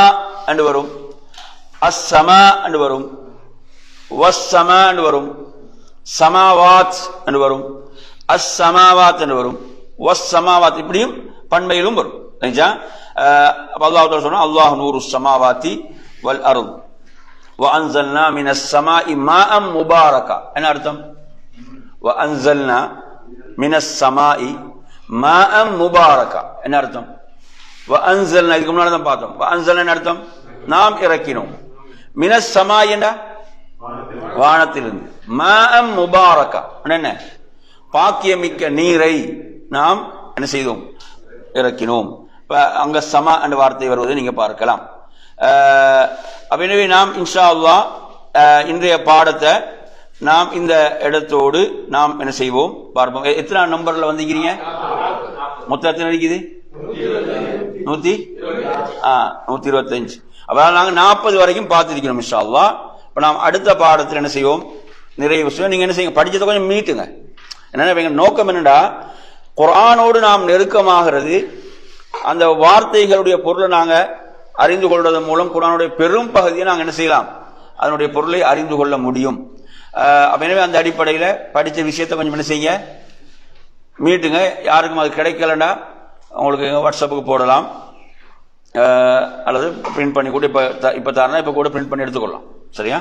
A: என்று வரும், அஸ்ஸமா என்று வரும், வஸ்ஸமா என்று வரும், சமாவாத் என்று வரும், அஸ்ஸமாவாத் என்று வரும், வஸ்ஸமாவாத் இப்படியும் பன்மையிலும் வரும். அல்லாஹ் சொன்னா அல்லாஹ் நூறு ஸமாவாத்தி வல் அர்த் வ அன்ஸல்னா மினஸ் ஸமாஇ மாஅம் முபாரகா. என்ன அர்த்தம்? வ அன்ஸல்னா மினஸ் ஸமாஇ மாஅம் முபாரகா. என்ன அர்த்தம்? வ அன்ஸல்னா, இதுக்கு முன்னாடி தான் பார்த்தோம். வ அன்ஸல்னா அர்த்தம் நாம் இறக்கினோம். மினஸ் ஸமாஇ என்ற வானத்திலிருந்து, மாஅம் முபாரகா என்ன? பாக்கியமிக்க நீரை நாம் என்ன செய்தோம்? இறக்கினோம். அங்க சமா என்ற வார்த்தை வருவதை நீங்க பார்க்கலாம். எனவே நாம் இன்ஷா அல்லாஹ் இன்றைய பாடத்தை நாம் இந்த இடத்தோடு நாம் என்ன செய்வோம் பார்ப்போம். எத்தனை நம்பர்ல வந்துக்கிறீங்க? மொத்தம் எத்தனை இருக்குது? 125. அப்ப நாங்க 40 வரைக்கும் பார்த்துருக்கிறோம் இன்ஷா அல்லாஹ். இப்ப நாம் அடுத்த பாடத்தில் என்ன செய்வோம்? நிறைய விஷயம் நீங்க என்ன செய்யுங்க, படிச்சதை கொஞ்சம் மீட்டுங்க. என்னன்னா நோக்கம் என்னடா, குர்ஆனோடு நாம் நெருக்கமாகிறது, அந்த வார்த்தைகளுடைய பொருளை நாங்க அறிந்து கொள்வதன் மூலம் குர்ஆனுடைய பெரும் பகுதியை நாங்கள் என்ன செய்யலாம், அதனுடைய பொருளை அறிந்து கொள்ள முடியும். எனவே அந்த அடிப்படையில் படித்த விஷயத்தை கொஞ்சம் என்ன செய்ய மீட்டுங்க. யாருக்கும் அது கிடைக்கலன்னா உங்களுக்கு வாட்ஸ்அப்புக்கு போடலாம், அல்லது பிரிண்ட் பண்ணி கூட இப்போ தரனா இப்போ கூட பிரிண்ட் பண்ணி எடுத்துக்கொள்ளலாம். சரியா?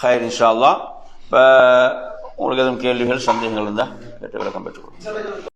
A: ஹைர் இன்ஷா அல்லாஹ். இப்போ உங்களுக்கு எதுவும் கேள்விகள் சந்தேகங்கள் இருந்தால் கேட்டு விளக்கம் பெற்றுக்கொள்ளும்.